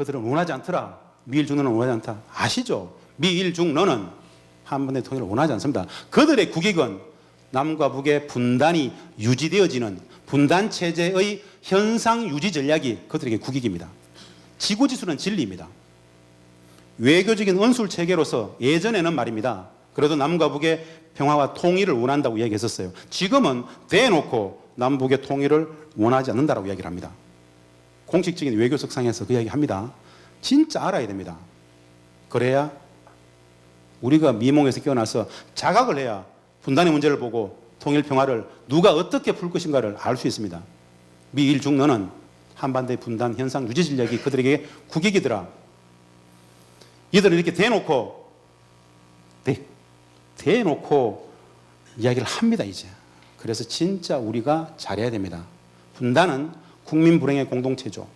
그들은 원하지 않더라. 미일 중론은 원하지 않다. 아시죠? 미일 중론은 한반도의 통일을 원하지 않습니다. 그들의 국익은 남과 북의 분단이 유지되어지는 분단 체제의 현상 유지 전략이 그들에게 국익입니다. 지구지수는 진리입니다. 외교적인 언술 체계로서 예전에는 말입니다. 그래도 남과 북의 평화와 통일을 원한다고 이야기했었어요. 지금은 대놓고 남북의 통일을 원하지 않는다라고 이야기를 합니다. 공식적인 외교석상에서 그 이야기 합니다. 진짜 알아야 됩니다. 그래야 우리가 미몽에서 깨어나서 자각을 해야 분단의 문제를 보고 통일 평화를 누가 어떻게 풀 것인가를 알 수 있습니다. 미일 중론은 한반도의 분단 현상 유지 전략이 그들에게 국익이더라. 이들은 이렇게 대놓고 이야기를 합니다, 이제. 그래서 진짜 우리가 잘해야 됩니다. 분단은 국민 불행의 공동체죠.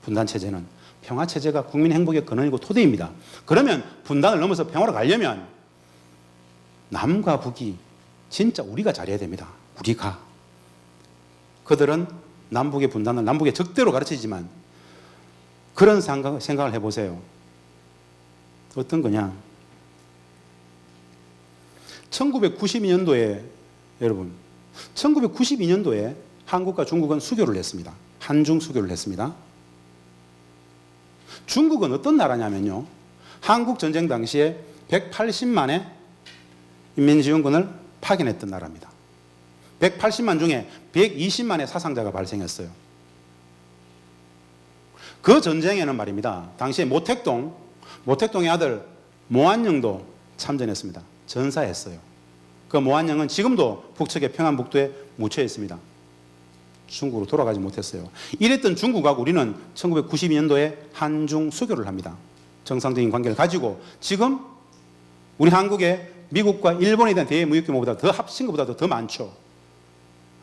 분단 체제는 평화 체제가 국민 행복의 근원이고 토대입니다. 그러면 분단을 넘어서 평화로 가려면 남과 북이 진짜 우리가 잘해야 됩니다. 우리가. 그들은 남북의 분단을 남북의 적대로 가르치지만 그런 생각을 해보세요. 어떤 거냐? 1992년도에 여러분 1992년도에 한국과 중국은 수교를 했습니다. 한중 수교를 했습니다. 중국은 어떤 나라냐면요. 한국 전쟁 당시에 180만의 인민지원군을 파견했던 나라입니다. 180만 중에 120만의 사상자가 발생했어요. 그 전쟁에는 말입니다. 당시에 모택동의 아들 모한영도 참전했습니다. 전사했어요. 그 모한영은 지금도 북측의 평안북도에 묻혀 있습니다. 중국으로 돌아가지 못했어요. 이랬던 중국하고 우리는 1992년도에 한중 수교를 합니다. 정상적인 관계를 가지고 지금 우리 한국의 미국과 일본에 대한 대외 무역 규모보다 더 합친 것보다도 더 많죠.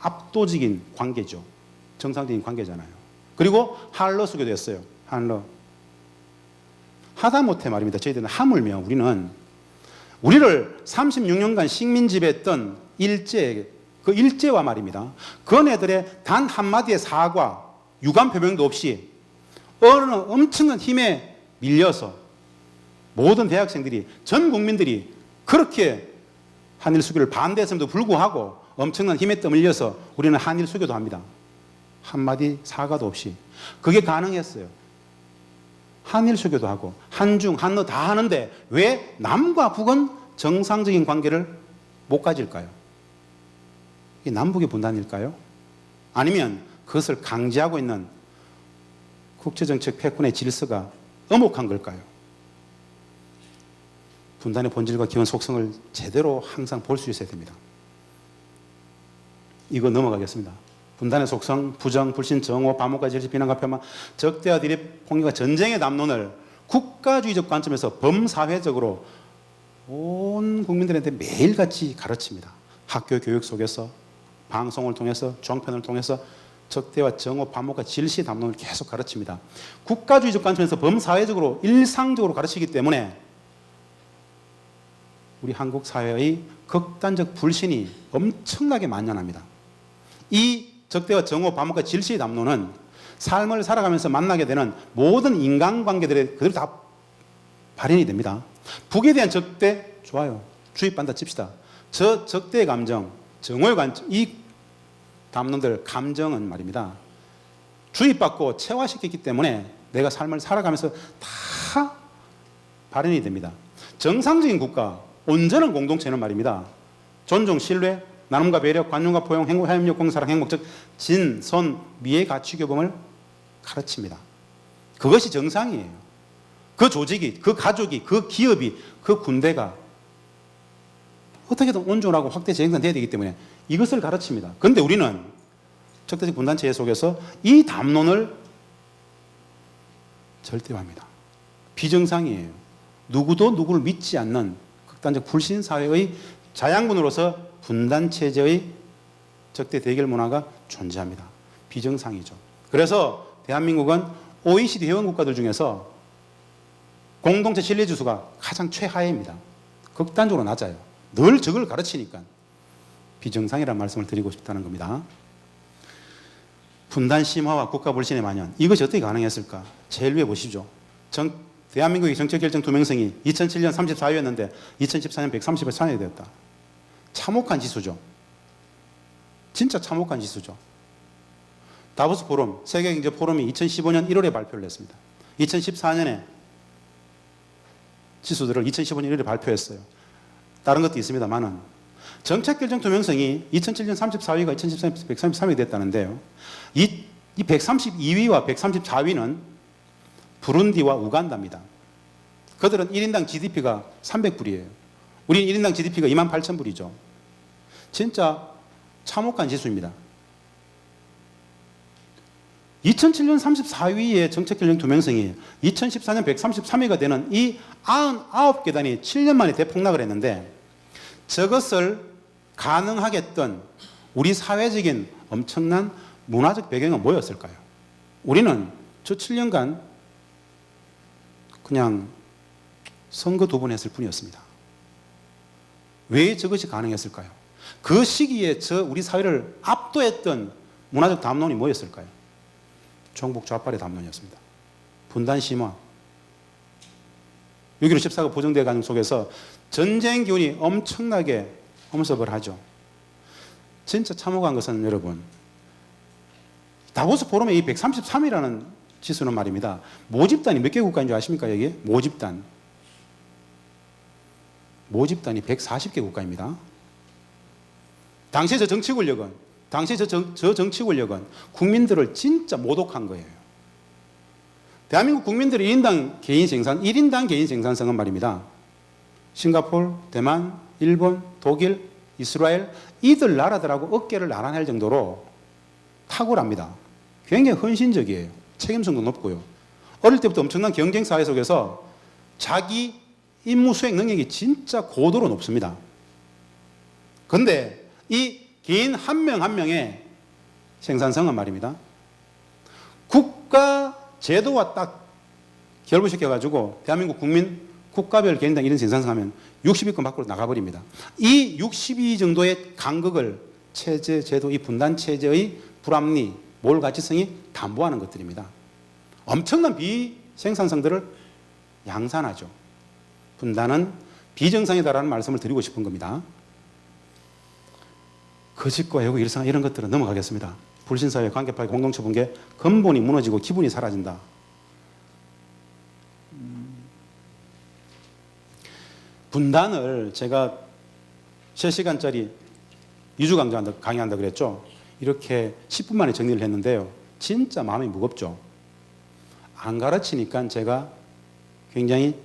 압도적인 관계죠. 정상적인 관계잖아요. 그리고 한러 수교도 했어요. 한러. 하다못해 말입니다. 저희들은 하물며 우리를 36년간 식민 지배했던 그 일제와 말입니다. 그네들의 단 한마디의 사과, 유감 표명도 없이 어느 엄청난 힘에 밀려서 모든 대학생들이, 전 국민들이 그렇게 한일 수교를 반대했음에도 불구하고 엄청난 힘에 떠밀려서 우리는 한일 수교도 합니다. 한마디 사과도 없이. 그게 가능했어요. 한일 수교도 하고 한중, 한러 다 하는데 왜 남과 북은 정상적인 관계를 못 가질까요? 이게 남북의 분단일까요? 아니면 그것을 강제하고 있는 국제정책 패권의 질서가 엄혹한 걸까요? 분단의 본질과 기본 속성을 제대로 항상 볼 수 있어야 됩니다. 이거 넘어가겠습니다. 분단의 속성, 부정, 불신, 정오, 반목과 질시, 비난과 폄하, 적대와 대립, 폭력과 전쟁의 담론을 국가주의적 관점에서 범사회적으로 온 국민들한테 매일같이 가르칩니다. 학교 교육 속에서, 방송을 통해서, 종편을 통해서 적대와 정오, 반목과 질시 담론을 계속 가르칩니다. 국가주의적 관점에서 범사회적으로 일상적으로 가르치기 때문에 우리 한국 사회의 극단적 불신이 엄청나게 만연합니다. 이 적대와 정오, 반목과 질시의 담론은 삶을 살아가면서 만나게 되는 모든 인간관계들에 그대로 다 발현이 됩니다. 북에 대한 적대, 좋아요. 주입한다 칩시다. 저 적대의 감정, 정오의 감정, 이 담론들, 감정은 말입니다. 주입받고 체화시켰기 때문에 내가 삶을 살아가면서 다 발현이 됩니다. 정상적인 국가, 온전한 공동체는 말입니다. 존중, 신뢰, 나눔과 배려, 관용과 포용, 행복, 화합력, 공사랑, 행복, 즉 진, 선, 미의 가치 교범을 가르칩니다. 그것이 정상이에요. 그 조직이, 그 가족이, 그 기업이, 그 군대가 어떻게든 온전하고 확대 재생산돼야 되기 때문에 이것을 가르칩니다. 그런데 우리는 적대적 분단체제 속에서 이 담론을 절대화합니다. 비정상이에요. 누구도 누구를 믿지 않는 극단적 불신사회의 자양분으로서 분단체제의 적대 대결 문화가 존재합니다. 비정상이죠. 그래서 대한민국은 OECD 회원국가들 중에서 공동체 신뢰지수가 가장 최하입니다. 극단적으로 낮아요. 늘 적을 가르치니까 비정상이라는 말씀을 드리고 싶다는 겁니다. 분단 심화와 국가 불신의 만연. 이것이 어떻게 가능했을까? 제일 위에 보시죠. 대한민국의 정책 결정 투명성이 2007년 34위였는데 2014년 130에 되었다. 참혹한 지수죠. 진짜 참혹한 지수죠. 다보스 포럼, 세계경제 포럼이 2015년 1월에 발표를 했습니다. 2014년에 지수들을 2015년 1월에 발표했어요. 다른 것도 있습니다만은 정책 결정 투명성이 2007년 34위가 2014년 133위 됐다는데요. 이 132위와 134위는 부룬디와 우간다입니다. 그들은 1인당 GDP가 300불이에요. 우리는 1인당 GDP가 28,000불이죠. 진짜 참혹한 지수입니다. 2007년 34위의 정책 결정 투명성이 2014년 133위가 되는 이 99계단이 7년 만에 대폭락을 했는데 저것을 가능하게 했던 우리 사회적인 엄청난 문화적 배경은 뭐였을까요? 우리는 저 7년간 그냥 선거 2번 했을 뿐이었습니다. 왜 저것이 가능했을까요? 그 시기에 우리 사회를 압도했던 문화적 담론이 뭐였을까요? 종북 좌빨의 담론이었습니다. 분단 심화. 6.15 14가 보정되어 가는 속에서 전쟁 기운이 엄청나게 엄습을 하죠. 진짜 참혹한 것은 여러분, 다보스 포럼의 이 133이라는 지수는 말입니다. 모집단이 몇 개 국가인 줄 아십니까? 여기 모집단이 140개 국가입니다. 당시의 저 정치 권력은 국민들을 진짜 모독한 거예요. 대한민국 국민들의 1인당 개인 생산성은 말입니다. 싱가포르, 대만, 일본, 독일, 이스라엘 이들 나라들하고 어깨를 나란할 정도로 탁월합니다. 굉장히 헌신적이에요. 책임성도 높고요. 어릴 때부터 엄청난 경쟁 사회 속에서 자기 임무 수행 능력이 진짜 고도로 높습니다. 그런데 이 개인 한 명 한 명의 생산성은 말입니다. 국가 제도와 딱 결부시켜가지고 대한민국 국민 국가별 개인당 이런 생산성하면 60위권 밖으로 나가버립니다. 이 60위 정도의 간극을 체제, 제도, 이 분단 체제의 불합리, 몰 가치성이 담보하는 것들입니다. 엄청난 비생산성들을 양산하죠. 분단은 비정상이다라는 말씀을 드리고 싶은 겁니다. 거짓과 왜곡, 일상 이런 것들은 넘어가겠습니다. 불신사회, 관계파괴, 공동체 붕괴, 근본이 무너지고 기분이 사라진다. 분단을 제가 3시간짜리 2주 강의한다 그랬죠. 이렇게 10분 만에 정리를 했는데요. 진짜 마음이 무겁죠. 안 가르치니까 제가 굉장히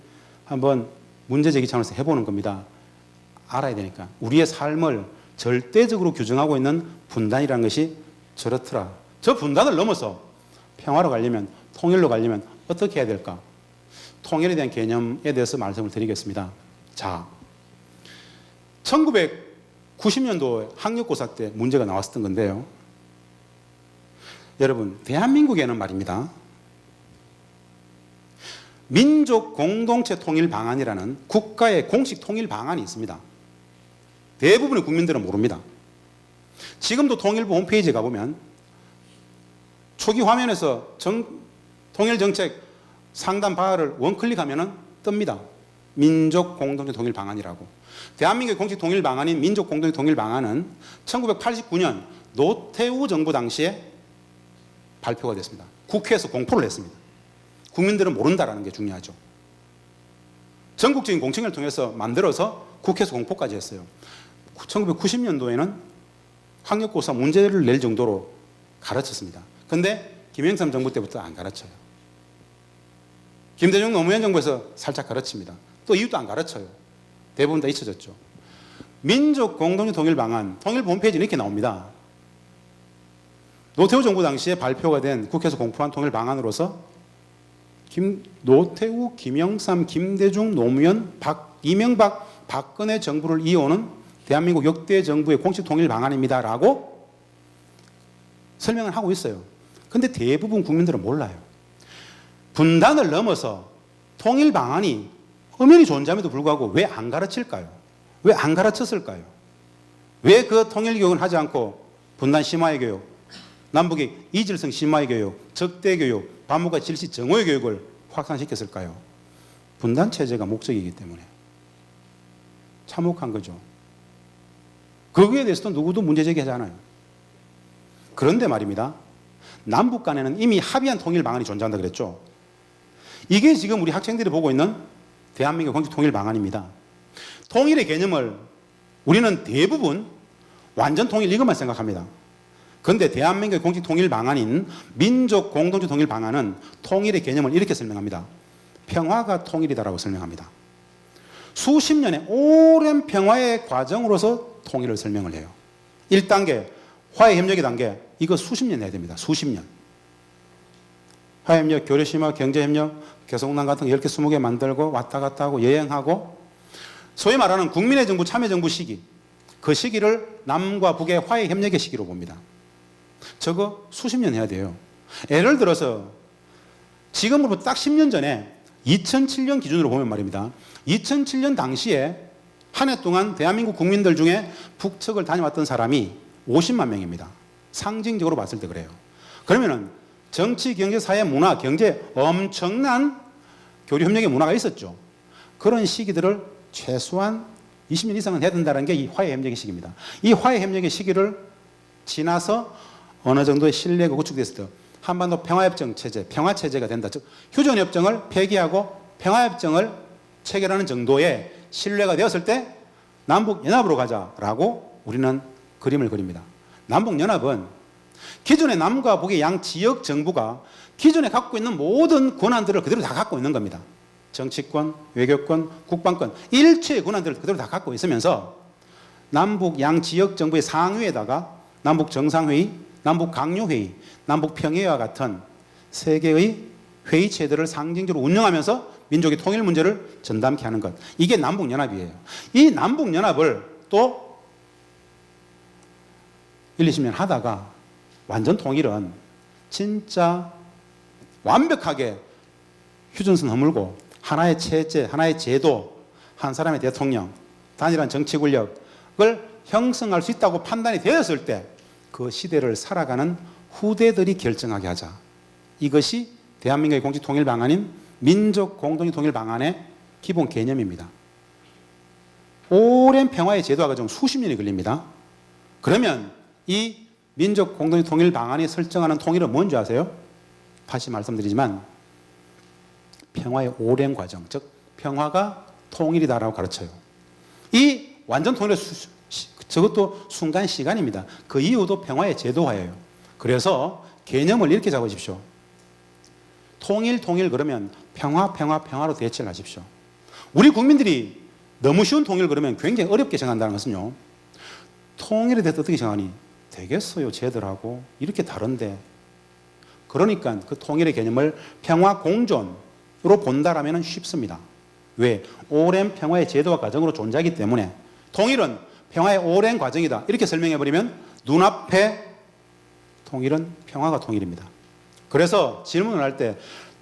한번 문제제기 차원에서 해보는 겁니다. 알아야 되니까. 우리의 삶을 절대적으로 규정하고 있는 분단이라는 것이 저렇더라. 저 분단을 넘어서 평화로 가려면, 통일로 가려면 어떻게 해야 될까? 통일에 대한 개념에 대해서 말씀을 드리겠습니다. 자, 1990년도 학력고사 때 문제가 나왔었던 건데요. 여러분, 대한민국에는 말입니다. 민족 공동체 통일 방안이라는 국가의 공식 통일 방안이 있습니다. 대부분의 국민들은 모릅니다. 지금도 통일부 홈페이지에 가보면 초기 화면에서 통일정책 상단 바를 원클릭하면 뜹니다. 민족 공동체 통일 방안이라고. 대한민국의 공식 통일 방안인 민족 공동체 통일 방안은 1989년 노태우 정부 당시에 발표가 됐습니다. 국회에서 공포를 했습니다. 국민들은 모른다라는 게 중요하죠. 전국적인 공청회를 통해서 만들어서 국회에서 공포까지 했어요. 1990년도에는 학력고사 문제를 낼 정도로 가르쳤습니다. 그런데 김영삼 정부 때부터 안 가르쳐요. 김대중 노무현 정부에서 살짝 가르칩니다. 또 이것도 안 가르쳐요. 대부분 다 잊혀졌죠. 민족 공동체 통일 방안, 통일부 홈페이지는 이렇게 나옵니다. 노태우 정부 당시에 발표가 된 국회에서 공포한 통일 방안으로서 노태우, 김영삼, 김대중, 노무현, 이명박, 박근혜 정부를 이어오는 대한민국 역대 정부의 공식 통일 방안입니다라고 설명을 하고 있어요. 근데 대부분 국민들은 몰라요. 분단을 넘어서 통일 방안이 엄연히 존재함에도 불구하고 왜 안 가르칠까요? 왜 안 가르쳤을까요? 왜 그 통일 교육을 하지 않고 분단 심화의 교육, 남북의 이질성 심화의 교육, 적대 교육, 반목과 질시 정오의 교육을 확산시켰을까요? 분단 체제가 목적이기 때문에. 참혹한 거죠. 거기에 대해서도 누구도 문제 제기하지 않아요. 그런데 말입니다. 남북 간에는 이미 합의한 통일 방안이 존재한다 그랬죠. 이게 지금 우리 학생들이 보고 있는 대한민국 공식 통일 방안입니다. 통일의 개념을 우리는 대부분 완전 통일 이것만 생각합니다. 그런데 대한민국의 공식 통일 방안인 민족 공동체 통일 방안은 통일의 개념을 이렇게 설명합니다. 평화가 통일이다라고 설명합니다. 수십 년의 오랜 평화의 과정으로서 통일을 설명을 해요. 1단계 화해협력의 단계, 이거 수십 년 해야 됩니다. 수십 년. 화해협력, 교류심화, 경제협력, 개성공단 같은 거 10개, 20개 만들고 왔다 갔다 하고 여행하고 소위 말하는 국민의 정부, 참여정부 시기, 그 시기를 남과 북의 화해협력의 시기로 봅니다. 저거 수십 년 해야 돼요. 예를 들어서 지금으로부터 딱 10년 전에 2007년 기준으로 보면 말입니다. 2007년 당시에 한 해 동안 대한민국 국민들 중에 북측을 다녀왔던 사람이 50만 명입니다. 상징적으로 봤을 때 그래요. 그러면은 정치, 경제, 사회, 문화, 경제 엄청난 교류협력의 문화가 있었죠. 그런 시기들을 최소한 20년 이상은 해야 된다는 게 이 화해협력의 시기입니다. 이 화해협력의 시기를 지나서 어느 정도의 신뢰가 구축됐을 때 한반도 평화협정 체제, 평화체제가 된다. 즉 휴전협정을 폐기하고 평화협정을 체결하는 정도의 신뢰가 되었을 때 남북연합으로 가자라고 우리는 그림을 그립니다. 남북연합은 기존의 남과 북의 양 지역 정부가 기존에 갖고 있는 모든 권한들을 그대로 다 갖고 있는 겁니다. 정치권, 외교권, 국방권, 일체의 권한들을 그대로 다 갖고 있으면서 남북 양 지역 정부의 상위에다가 남북 정상회의, 남북 강요회의, 남북 평화회의와 같은 세계의 회의체들을 상징적으로 운영하면서 민족의 통일 문제를 전담케 하는 것. 이게 남북연합이에요. 이 남북연합을 또 1, 20년 하다가 완전 통일은 진짜 완벽하게 휴전선 허물고 하나의 체제, 하나의 제도, 한 사람의 대통령, 단일한 정치 권력을 형성할 수 있다고 판단이 되었을 때 그 시대를 살아가는 후대들이 결정하게 하자. 이것이 대한민국의 공식 통일 방안인 민족 공동체 통일 방안의 기본 개념입니다. 오랜 평화의 제도화 과정 수십 년이 걸립니다. 그러면 이 민족 공동체 통일 방안이 설정하는 통일은 뭔지 아세요? 다시 말씀드리지만 평화의 오랜 과정, 즉 평화가 통일이다라고 가르쳐요. 이 완전 통일의 저것도 순간 시간입니다. 그 이유도 평화의 제도화예요. 그래서 개념을 이렇게 잡으십시오. 통일 그러면 평화로 대체를 하십시오. 우리 국민들이 너무 쉬운 통일 그러면 굉장히 어렵게 생각한다는 것은요. 통일에 대해서 어떻게 생각하니? 되겠어요, 쟤들하고. 이렇게 다른데. 그러니까 그 통일의 개념을 평화 공존으로 본다라면 쉽습니다. 왜? 오랜 평화의 제도와 과정으로 존재하기 때문에 통일은 평화의 오랜 과정이다. 이렇게 설명해버리면 눈앞에 통일은 평화가 통일입니다. 그래서 질문을 할 때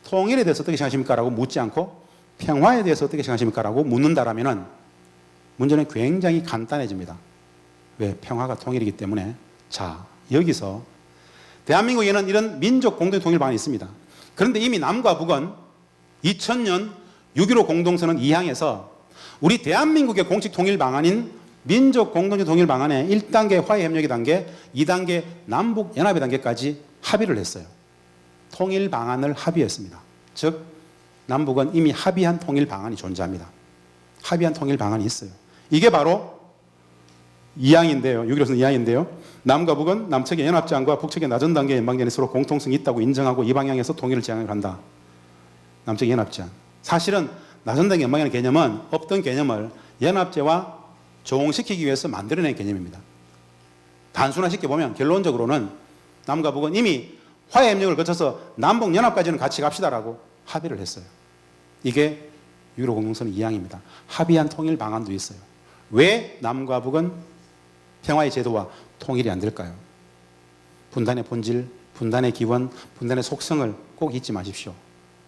통일에 대해서 어떻게 생각하십니까? 라고 묻지 않고 평화에 대해서 어떻게 생각하십니까? 라고 묻는다라면 문제는 굉장히 간단해집니다. 왜? 평화가 통일이기 때문에. 자, 여기서 대한민국에는 이런 민족 공동 통일 방안이 있습니다. 그런데 이미 남과 북은 2000년 6.15 공동선언 2항에서 우리 대한민국의 공식 통일 방안인 민족 공동체 통일 방안의 1단계 화해협력의 단계, 2단계 남북연합의 단계까지 합의를 했어요. 통일 방안을 합의했습니다. 즉 남북은 이미 합의한 통일 방안이 존재합니다. 합의한 통일 방안이 있어요. 이게 바로 2항인데요. 6.15선언 2항인데요. 남과 북은 남측의 연합제안과 북측의 낮은 단계 연방제안에 서로 공통성이 있다고 인정하고 이 방향에서 통일을 제안을 한다. 남측의 연합제안. 사실은 낮은 단계 연방이라는 개념은 없던 개념을 연합제와 조응시키기 위해서 만들어낸 개념입니다. 단순화시켜보면 결론적으로는 남과 북은 이미 화해협력을 거쳐서 남북연합까지는 같이 갑시다라고 합의를 했어요. 이게 6.15 공동선언 2항입니다. 합의한 통일 방안도 있어요. 왜 남과 북은 평화의 제도와 통일이 안 될까요? 분단의 본질, 분단의 기원, 분단의 속성을 꼭 잊지 마십시오.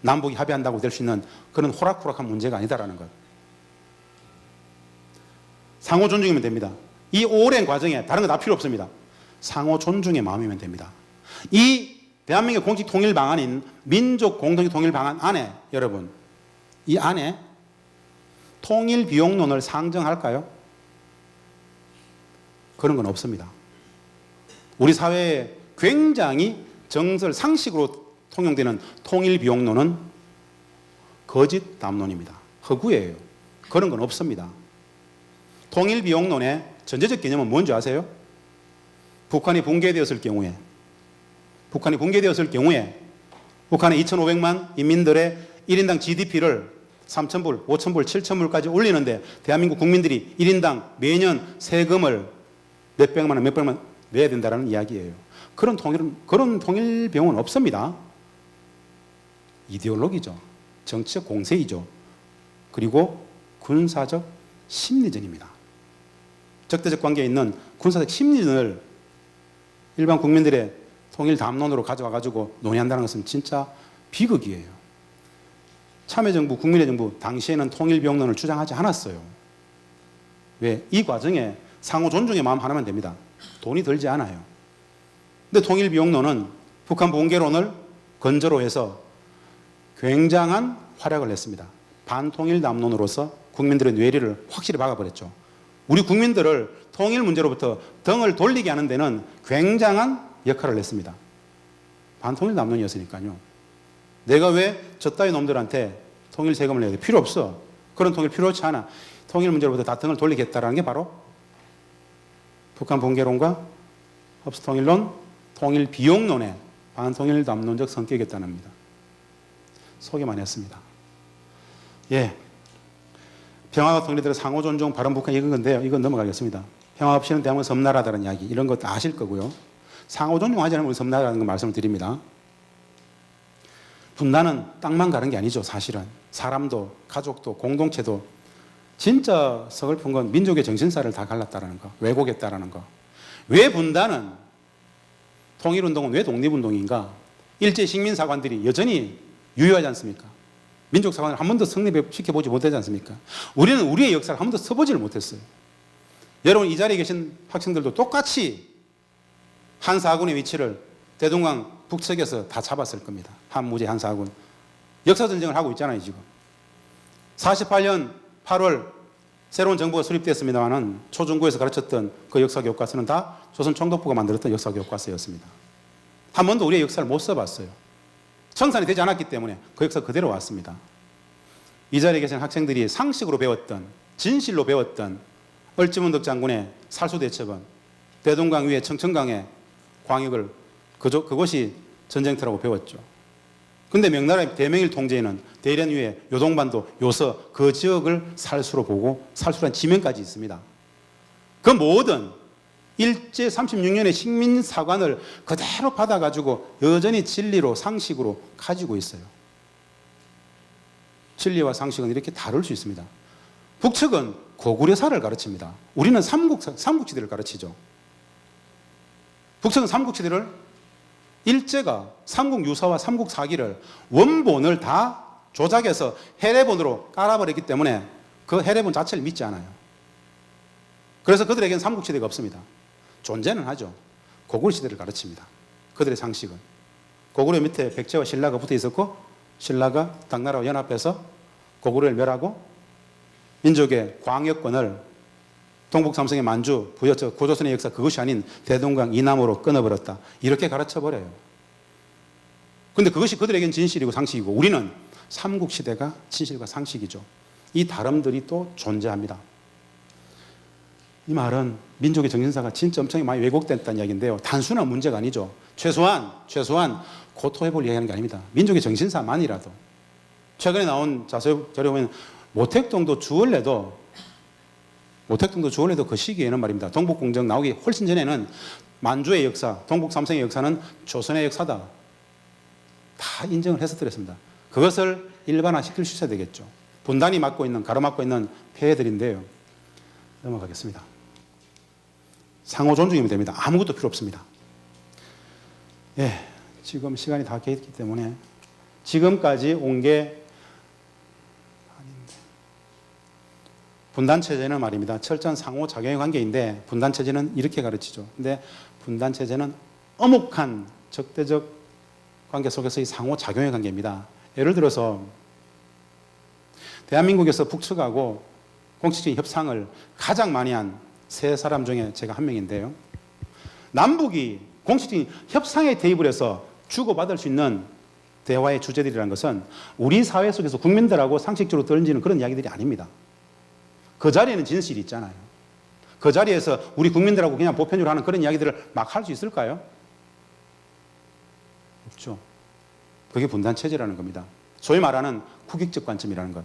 남북이 합의한다고 될 수 있는 그런 호락호락한 문제가 아니다라는 것. 상호 존중이면 됩니다. 이 오랜 과정에 다른 거 다 필요 없습니다. 상호 존중의 마음이면 됩니다. 이 대한민국 공식 통일 방안인 민족 공동 통일 방안 안에 여러분 이 안에 통일 비용론을 상정할까요? 그런 건 없습니다. 우리 사회에 굉장히 정설 상식으로 통용되는 통일 비용론은 거짓 담론입니다. 허구예요. 그런 건 없습니다. 통일 비용론의 전제적 개념은 뭔지 아세요? 북한이 붕괴되었을 경우에 북한의 2,500만 인민들의 1인당 GDP를 3,000불, 5,000불, 7,000불까지 올리는데 대한민국 국민들이 1인당 매년 세금을 몇백만 원, 몇백만 원 내야 된다는 이야기예요. 그런 통일 비용은 없습니다. 이데올로기죠. 정치적 공세이죠. 그리고 군사적 심리전입니다. 적대적 관계에 있는 군사적 심리전을 일반 국민들의 통일 담론으로 가져와가지고 논의한다는 것은 진짜 비극이에요. 참여정부, 국민의 정부 당시에는 통일비용론을 주장하지 않았어요. 왜? 이 과정에 상호 존중의 마음 하나면 됩니다. 돈이 들지 않아요. 근데 통일비용론은 북한 붕괴론을 근저로 해서 굉장한 활약을 했습니다. 반통일 담론으로서 국민들의 뇌리를 확실히 박아버렸죠. 우리 국민들을 통일 문제로부터 등을 돌리게 하는 데는 굉장한 역할을 했습니다. 반통일 담론이었으니까요. 내가 왜 저 따위 놈들한테 통일 세금을 내야 돼? 필요 없어. 그런 통일 필요치 않아. 통일 문제로부터 다 등을 돌리겠다라는 게 바로 북한 붕괴론과 흡수통일론, 통일 비용론의 반통일 담론적 성격이었다는 겁니다. 소개만 했습니다. 예. 평화와 통일에 대해 상호 존중, 바른 북한 이건 건데요. 이건 넘어가겠습니다. 평화 없이는 대한민국 섬나라다는 이야기 이런 것도 아실 거고요. 상호 존중하지 않으면 우리 섬나라는 거 말씀을 드립니다. 분단은 땅만 가는 게 아니죠. 사실은 사람도 가족도 공동체도 진짜 서글픈 건 민족의 정신사를 다 갈랐다는 거, 왜곡했다는 거. 왜 분단은 통일운동은 왜 독립운동인가? 일제 식민사관들이 여전히 유효하지 않습니까? 민족사관을 한 번도 성립시켜보지 못하지 않습니까? 우리는 우리의 역사를 한 번도 써보지를 못했어요. 여러분 이 자리에 계신 학생들도 똑같이 한사군의 위치를 대동강 북측에서 다 잡았을 겁니다. 한무제 한사군. 역사전쟁을 하고 있잖아요 지금. 48년 8월 새로운 정부가 수립됐습니다만 초중고에서 가르쳤던 그 역사교과서는 다 조선 총독부가 만들었던 역사교과서였습니다. 한 번도 우리의 역사를 못 써봤어요. 청산이 되지 않았기 때문에 그 역사 그대로 왔습니다. 이 자리에 계신 학생들이 상식으로 배웠던 진실로 배웠던 얼지문덕 장군의 살수대첩은 대동강 위에 청천강의 광역을 그것이 전쟁터라고 배웠죠. 근데 명나라의 대명일 통제에는 대련 위에 요동반도 요서 그 지역을 살수로 보고 살수란 지명까지 있습니다. 그 모든 일제 36년의 식민사관을 그대로 받아가지고 여전히 진리로 상식으로 가지고 있어요. 진리와 상식은 이렇게 다룰 수 있습니다. 북측은 고구려사를 가르칩니다. 우리는 삼국지대를 가르치죠. 북측은 삼국지대를 일제가 삼국유사와 삼국사기를 원본을 다 조작해서 해례본으로 깔아버렸기 때문에 그 해례본 자체를 믿지 않아요. 그래서 그들에게는 삼국시대가 없습니다. 존재는 하죠. 고구려시대를 가르칩니다. 그들의 상식은. 고구려 밑에 백제와 신라가 붙어 있었고 신라가 당나라와 연합해서 고구려를 멸하고 민족의 광역권을 동북 삼성의 만주, 부여처, 고조선의 역사 그것이 아닌 대동강 이남으로 끊어버렸다. 이렇게 가르쳐버려요. 그런데 그것이 그들에겐 진실이고 상식이고 우리는 삼국시대가 진실과 상식이죠. 이 다름들이 또 존재합니다. 이 말은 민족의 정신사가 진짜 엄청 많이 왜곡됐다는 이야기인데요. 단순한 문제가 아니죠. 최소한 고토해볼 이야기하는 게 아닙니다. 민족의 정신사만이라도. 최근에 나온 자료에 보면 모택동도 주원래도 그 시기에는 말입니다. 동북공정 나오기 훨씬 전에는 만주의 역사, 동북 삼성의 역사는 조선의 역사다. 다 인정을 해서 드렸습니다. 그것을 일반화시킬 수 있어야 되겠죠. 분단이 가로막고 있는 폐해들인데요. 넘어가겠습니다. 상호 존중이면 됩니다. 아무것도 필요 없습니다. 예, 지금 시간이 다 깨있기 때문에 지금까지 온 게 분단체제는 말입니다. 철저한 상호작용의 관계인데 분단체제는 이렇게 가르치죠. 근데 분단체제는 엄혹한 적대적 관계 속에서의 상호작용의 관계입니다. 예를 들어서 대한민국에서 북측하고 공식적인 협상을 가장 많이 한 세 사람 중에 제가 한 명인데요. 남북이 공식적인 협상에 대입을 해서 주고받을 수 있는 대화의 주제들이라는 것은 우리 사회 속에서 국민들하고 상식적으로 던지는 그런 이야기들이 아닙니다. 그 자리에는 진실이 있잖아요. 그 자리에서 우리 국민들하고 그냥 보편적으로 하는 그런 이야기들을 막 할 수 있을까요? 없죠. 그게 분단체제라는 겁니다. 소위 말하는 국익적 관점이라는 것.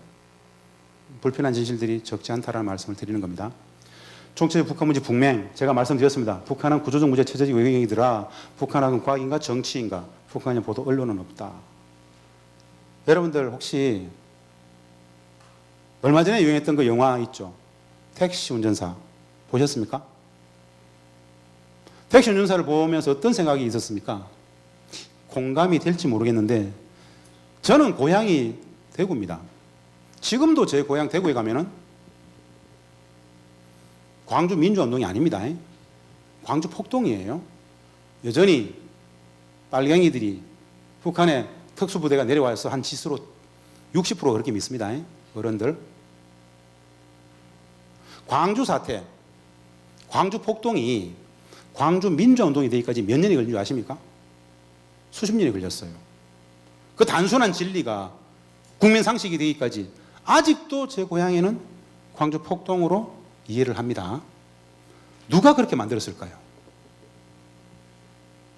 불편한 진실들이 적지 않다라는 말씀을 드리는 겁니다. 총체적 북한 문제 북맹, 제가 말씀드렸습니다. 북한은 구조적 문제 체제적 외경이더라. 북한은 과학인가 정치인가. 북한의 보도 언론은 없다. 여러분들 혹시 얼마 전에 유행했던 그 영화 있죠? 택시 운전사 보셨습니까? 택시 운전사를 보면서 어떤 생각이 있었습니까? 공감이 될지 모르겠는데 저는 고향이 대구입니다. 지금도 제 고향 대구에 가면은 광주 민주운동이 아닙니다. 광주 폭동이에요. 여전히 빨갱이들이 북한의 특수부대가 내려와서 한 지수로 60% 그렇게 믿습니다. 어른들. 광주 사태, 광주 폭동이 광주 민주운동이 되기까지 몇 년이 걸린 줄 아십니까? 수십 년이 걸렸어요. 그 단순한 진리가 국민 상식이 되기까지 아직도 제 고향에는 광주 폭동으로 이해를 합니다. 누가 그렇게 만들었을까요?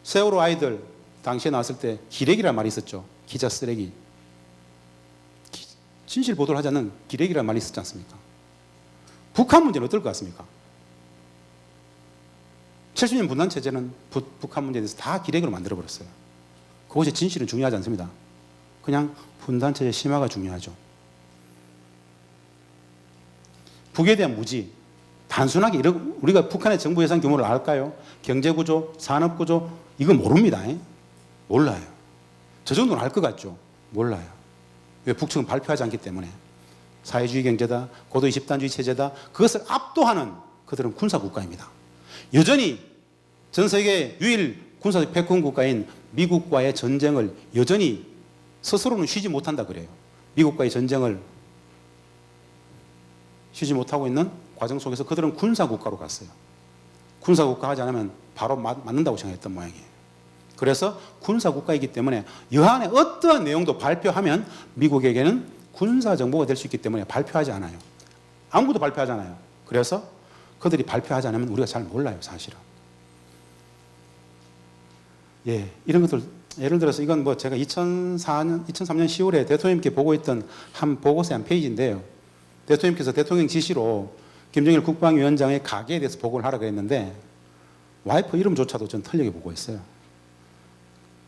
세월호 아이들 당시에 나왔을 때 기레기라는 말이 있었죠. 기자 쓰레기. 진실 보도를 하지 않는 기레기라는 말이 있었지 않습니까? 북한 문제는 어떨 것 같습니까? 70년 분단 체제는 북한 문제에 대해서 다 기레기로 만들어버렸어요. 그것이 진실은 중요하지 않습니다. 그냥 분단 체제 심화가 중요하죠. 북에 대한 무지, 단순하게 우리가 북한의 정부 예산 규모를 알까요? 경제구조, 산업구조, 이거 모릅니다. 몰라요. 저 정도는 알 것 같죠? 몰라요. 왜? 북측은 발표하지 않기 때문에. 사회주의 경제다, 고도의 집단주의 체제다, 그것을 압도하는 그들은 군사국가입니다. 여전히 전 세계 유일 군사적 패권 국가인 미국과의 전쟁을 여전히 스스로는 쉬지 못한다 그래요. 미국과의 전쟁을 쉬지 못하고 있는 과정 속에서 그들은 군사국가로 갔어요. 군사국가 하지 않으면 바로 맞는다고 생각했던 모양이에요. 그래서 군사국가이기 때문에 여한의 어떠한 내용도 발표하면 미국에게는 군사정보가 될 수 있기 때문에 발표하지 않아요. 아무것도 발표하지 않아요. 그래서 그들이 발표하지 않으면 우리가 잘 몰라요, 사실은. 예, 이런 것들, 예를 들어서 이건 뭐 제가 2003년 10월에 대통령님께 보고했던 한 보고서의 한 페이지인데요. 대통령께서 대통령 지시로 김정일 국방위원장의 가계에 대해서 보고를 하라고 했는데 와이프 이름조차도 전 틀리게 보고했어요.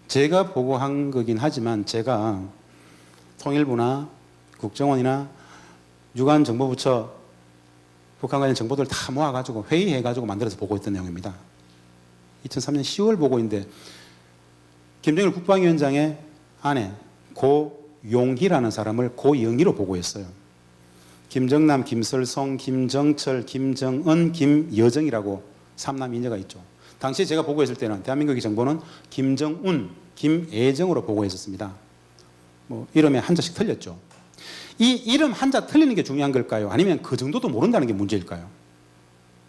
제가 보고한 거긴 하지만 제가 통일부나 국정원이나 유관정보부처 북한 관련 정보들 다 모아가지고 회의해가지고 만들어서 보고했던 내용입니다. 2003년 10월 보고인데 김정일 국방위원장의 아내 고용희라는 사람을 고영희로 보고했어요. 김정남, 김설송, 김정철, 김정은, 김여정이라고 3남 인여가 있죠. 당시에 제가 보고했을 때는 대한민국의 정보는 김정운, 김애정으로 보고했었습니다. 뭐 이름에 한자씩 틀렸죠. 이 이름 한자 틀리는 게 중요한 걸까요? 아니면 그 정도도 모른다는 게 문제일까요?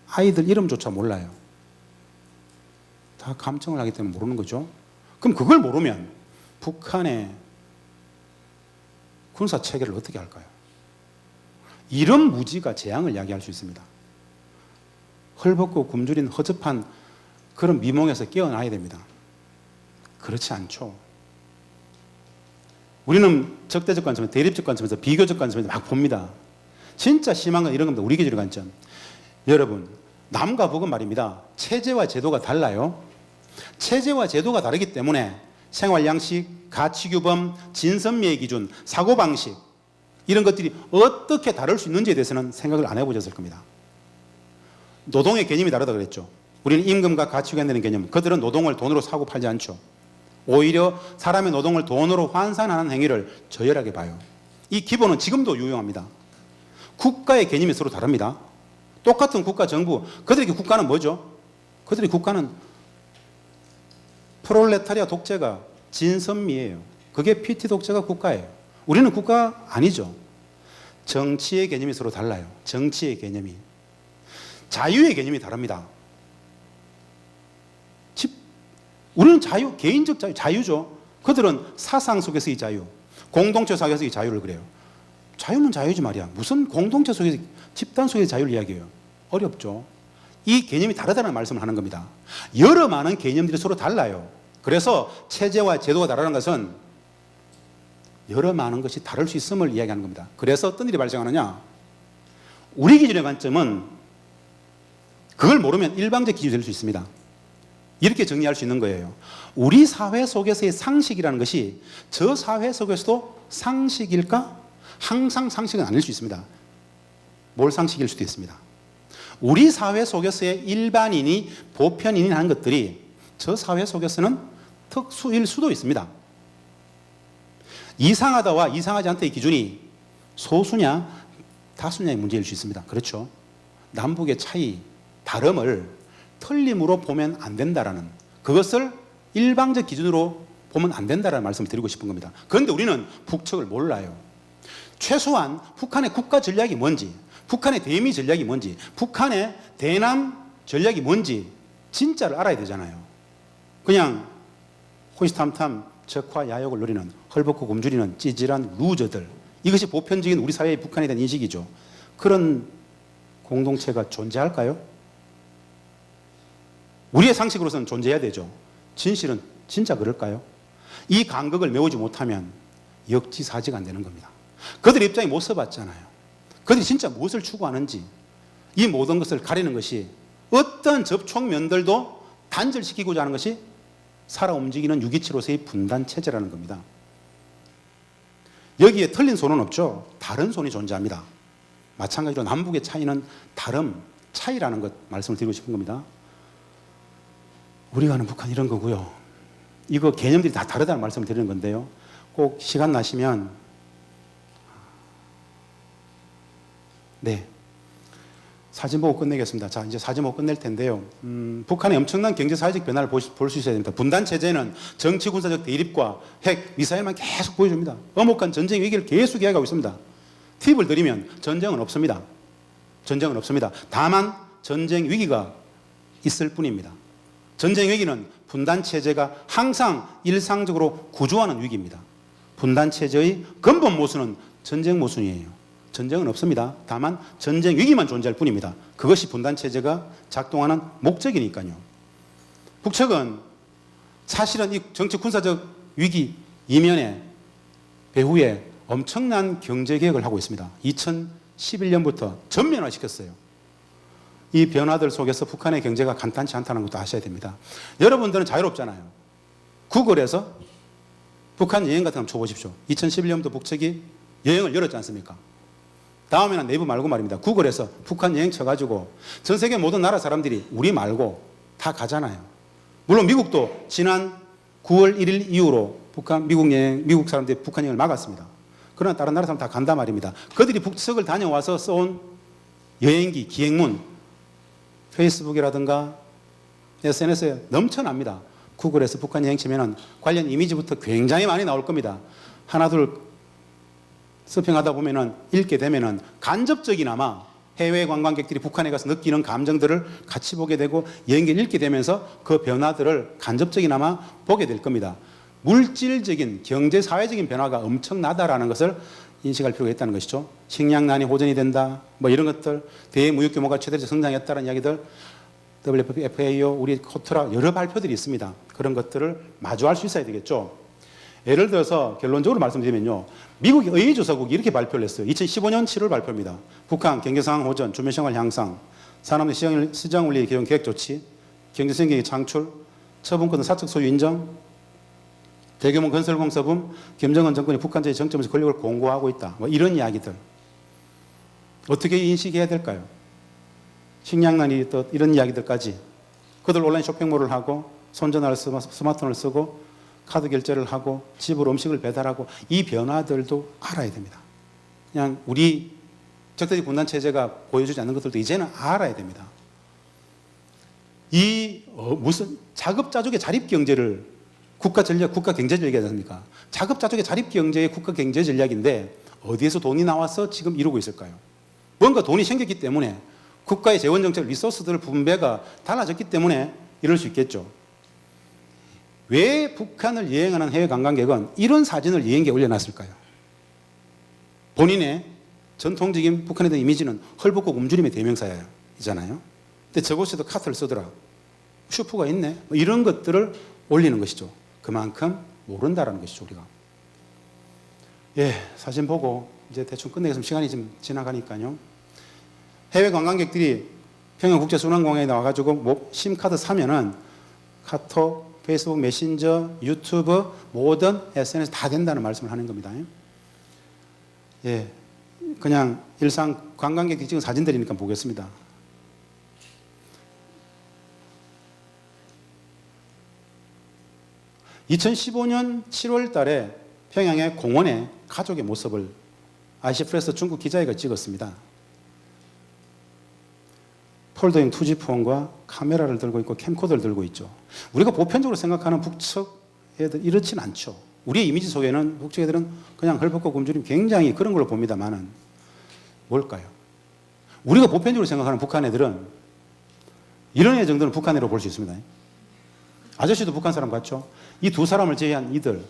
아이들 이름조차 몰라요. 다 감청을 하기 때문에 모르는 거죠. 그럼 그걸 모르면 북한의 군사 체계를 어떻게 할까요? 이런 무지가 재앙을 야기할 수 있습니다. 헐벗고 굶주린 허접한 그런 미몽에서 깨어나야 됩니다. 그렇지 않죠. 우리는 적대적 관점에서, 대립적 관점에서, 비교적 관점에서 막 봅니다. 진짜 심한 건 이런 겁니다. 우리 기준의 관점. 여러분, 남과 북은 말입니다. 체제와 제도가 달라요. 체제와 제도가 다르기 때문에 생활 양식, 가치 규범, 진선미의 기준, 사고방식 이런 것들이 어떻게 다를 수 있는지에 대해서는 생각을 안 해보셨을 겁니다. 노동의 개념이 다르다 그랬죠. 우리는 임금과 가치가 되는 개념, 그들은 노동을 돈으로 사고 팔지 않죠. 오히려 사람의 노동을 돈으로 환산하는 행위를 저열하게 봐요. 이 기본은 지금도 유용합니다. 국가의 개념이 서로 다릅니다. 똑같은 국가 정부, 그들에게 국가는 뭐죠? 그들의 국가는 프롤레타리아 독재가 진선미예요. 그게 PT 독재가 국가예요. 우리는 국가 아니죠. 정치의 개념이 서로 달라요. 정치의 개념이. 자유의 개념이 다릅니다. 우리는 자유, 개인적 자유, 자유죠. 그들은 사상 속에서의 자유, 공동체 속에서의 자유를 그래요. 자유는 자유지 말이야. 무슨 공동체 속에서, 집단 속의 자유를 이야기해요. 어렵죠. 이 개념이 다르다는 말씀을 하는 겁니다. 여러 많은 개념들이 서로 달라요. 그래서 체제와 제도가 다르다는 것은 여러 많은 것이 다를 수 있음을 이야기하는 겁니다. 그래서 어떤 일이 발생하느냐? 우리 기준의 관점은 그걸 모르면 일방적 기준이 될 수 있습니다. 이렇게 정리할 수 있는 거예요. 우리 사회 속에서의 상식이라는 것이 저 사회 속에서도 상식일까? 항상 상식은 아닐 수 있습니다. 뭘 상식일 수도 있습니다. 우리 사회 속에서의 일반인이 보편인이 하는 것들이 저 사회 속에서는 특수일 수도 있습니다. 이상하다와 이상하지 않다의 기준이 소수냐 다수냐의 문제일 수 있습니다. 그렇죠? 남북의 차이, 다름을 틀림으로 보면 안 된다라는, 그것을 일방적 기준으로 보면 안 된다라는 말씀을 드리고 싶은 겁니다. 그런데 우리는 북측을 몰라요. 최소한 북한의 국가 전략이 뭔지, 북한의 대미 전략이 뭔지, 북한의 대남 전략이 뭔지 진짜를 알아야 되잖아요. 그냥 호시탐탐 적화 야욕을 누리는 헐벗고 굶주리는 찌질한 루저들, 이것이 보편적인 우리 사회의 북한에 대한 인식이죠. 그런 공동체가 존재할까요? 우리의 상식으로서는 존재해야 되죠. 진실은 진짜 그럴까요? 이 간극을 메우지 못하면 역지사지가 안 되는 겁니다. 그들 입장에 못 써봤잖아요. 그들이 진짜 무엇을 추구하는지, 이 모든 것을 가리는 것이 어떤 접촉면들도 단절시키고자 하는 것이 살아 움직이는 유기체로서의 분단 체제라는 겁니다. 여기에 틀린 손은 없죠. 다른 손이 존재합니다. 마찬가지로 남북의 차이는 다름, 차이라는 것 말씀을 드리고 싶은 겁니다. 우리가 아는 북한 이런 거고요. 이거 개념들이 다 다르다는 말씀을 드리는 건데요. 꼭 시간 나시면 사진 보고 끝내겠습니다. 자, 이제 사진 보고 끝낼 텐데요. 북한의 엄청난 경제사회적 변화를 볼 수 있어야 됩니다. 분단체제는 정치, 군사적 대립과 핵, 미사일만 계속 보여줍니다. 엄혹한 전쟁 위기를 계속 이야기하고 있습니다. 팁을 드리면 전쟁은 없습니다. 전쟁은 없습니다. 다만 전쟁 위기가 있을 뿐입니다. 전쟁 위기는 분단체제가 항상 일상적으로 구조하는 위기입니다. 분단체제의 근본 모순은 전쟁 모순이에요. 전쟁은 없습니다. 다만 전쟁 위기만 존재할 뿐입니다. 그것이 분단체제가 작동하는 목적이니까요. 북측은 사실은 이 정치 군사적 위기 이면에 배후에 엄청난 경제개혁을 하고 있습니다. 2011년부터 전면화시켰어요. 이 변화들 속에서 북한의 경제가 간단치 않다는 것도 아셔야 됩니다. 여러분들은 자유롭잖아요. 구글에서 북한 여행 같은 거 한번 쳐보십시오. 2011년부터 북측이 여행을 열었지 않습니까? 다음에는 네이버 말고 말입니다. 구글에서 북한 여행 쳐가지고 전 세계 모든 나라 사람들이 우리 말고 다 가잖아요. 물론 미국도 지난 9월 1일 이후로 미국 사람들이 북한 여행을 막았습니다. 그러나 다른 나라 사람 다 간단 말입니다. 그들이 북측을 다녀와서 써온 여행기, 기행문, 페이스북이라든가 SNS에 넘쳐납니다. 구글에서 북한 여행 치면은 관련 이미지부터 굉장히 많이 나올 겁니다. 하나둘 서핑하다 보면은 읽게 되면은 간접적이나마 해외 관광객들이 북한에 가서 느끼는 감정들을 같이 보게 되고 여행기를 읽게 되면서 그 변화들을 간접적이나마 보게 될 겁니다. 물질적인 경제 사회적인 변화가 엄청나다라는 것을 인식할 필요가 있다는 것이죠. 식량난이 호전이 된다, 뭐 이런 것들, 대무역 규모가 최대적 성장했다는 이야기들, WFAO, 우리 코트라 여러 발표들이 있습니다. 그런 것들을 마주할 수 있어야 되겠죠. 예를 들어서 결론적으로 말씀드리면요, 미국의 의회조사국이 이렇게 발표를 했어요. 2015년 7월 발표입니다. 북한 경제상황 호전, 주민생활 향상, 산업의 시장원리 개선 계획 조치, 경제생계의 창출, 처분권 사적 소유 인정, 대규모 건설공사 붐, 김정은 정권이 북한제의 정점에서 권력을 공고하고 있다. 뭐 이런 이야기들. 어떻게 인식해야 될까요? 식량난이 또 이런 이야기들까지. 그들 온라인 쇼핑몰을 하고 손전화를 쓰고 스마트폰을 쓰고 카드 결제를 하고 집으로 음식을 배달하고 이 변화들도 알아야 됩니다. 그냥 우리 적대적 분단 체제가 보여주지 않는 것들도 이제는 알아야 됩니다. 이 무슨 자급자족의 자립 경제를 국가 전략, 국가 경제 전략이지 않습니까? 자급자족의 자립경제의 국가 경제 전략인데 어디에서 돈이 나와서 지금 이루고 있을까요? 뭔가 돈이 생겼기 때문에 국가의 재원정책, 리소스들 분배가 달라졌기 때문에 이럴 수 있겠죠. 왜 북한을 여행하는 해외 관광객은 이런 사진을 여행기에 올려놨을까요? 본인의 전통적인 북한에 대한 이미지는 헐벗고 굶주림의 대명사이잖아요. 근데 저곳에도 카트를 쓰더라. 슈퍼가 있네. 뭐 이런 것들을 올리는 것이죠. 그만큼 모른다라는 것이죠, 우리가. 예, 사진 보고 이제 대충 끝내겠습니다. 시간이 좀 지나가니까요. 해외 관광객들이 평양국제순환공항에 나와가지고 심카드 사면은 카톡, 페이스북, 메신저, 유튜브, 모든 SNS 다 된다는 말씀을 하는 겁니다. 예, 그냥 일상 관광객이 찍은 사진들이니까 보겠습니다. (2015년 7월) 달에 평양의 공원에 가족의 모습을 아시프레스 중국 기자회가 찍었습니다. 폴더형 투지폰과 카메라를 들고 있고 캠코더를 들고 있죠. 우리가 보편적으로 생각하는 북측 애들 이렇진 않죠. 우리의 이미지 속에는 북측 애들은 그냥 헐벗고 굶주림 굉장히 그런 걸로 봅니다만은 뭘까요? 우리가 보편적으로 생각하는 북한 애들은 이런 애 정도는 북한 애로 볼 수 있습니다. 아저씨도 북한 사람 같죠? 이 두 사람을 제외한 이들,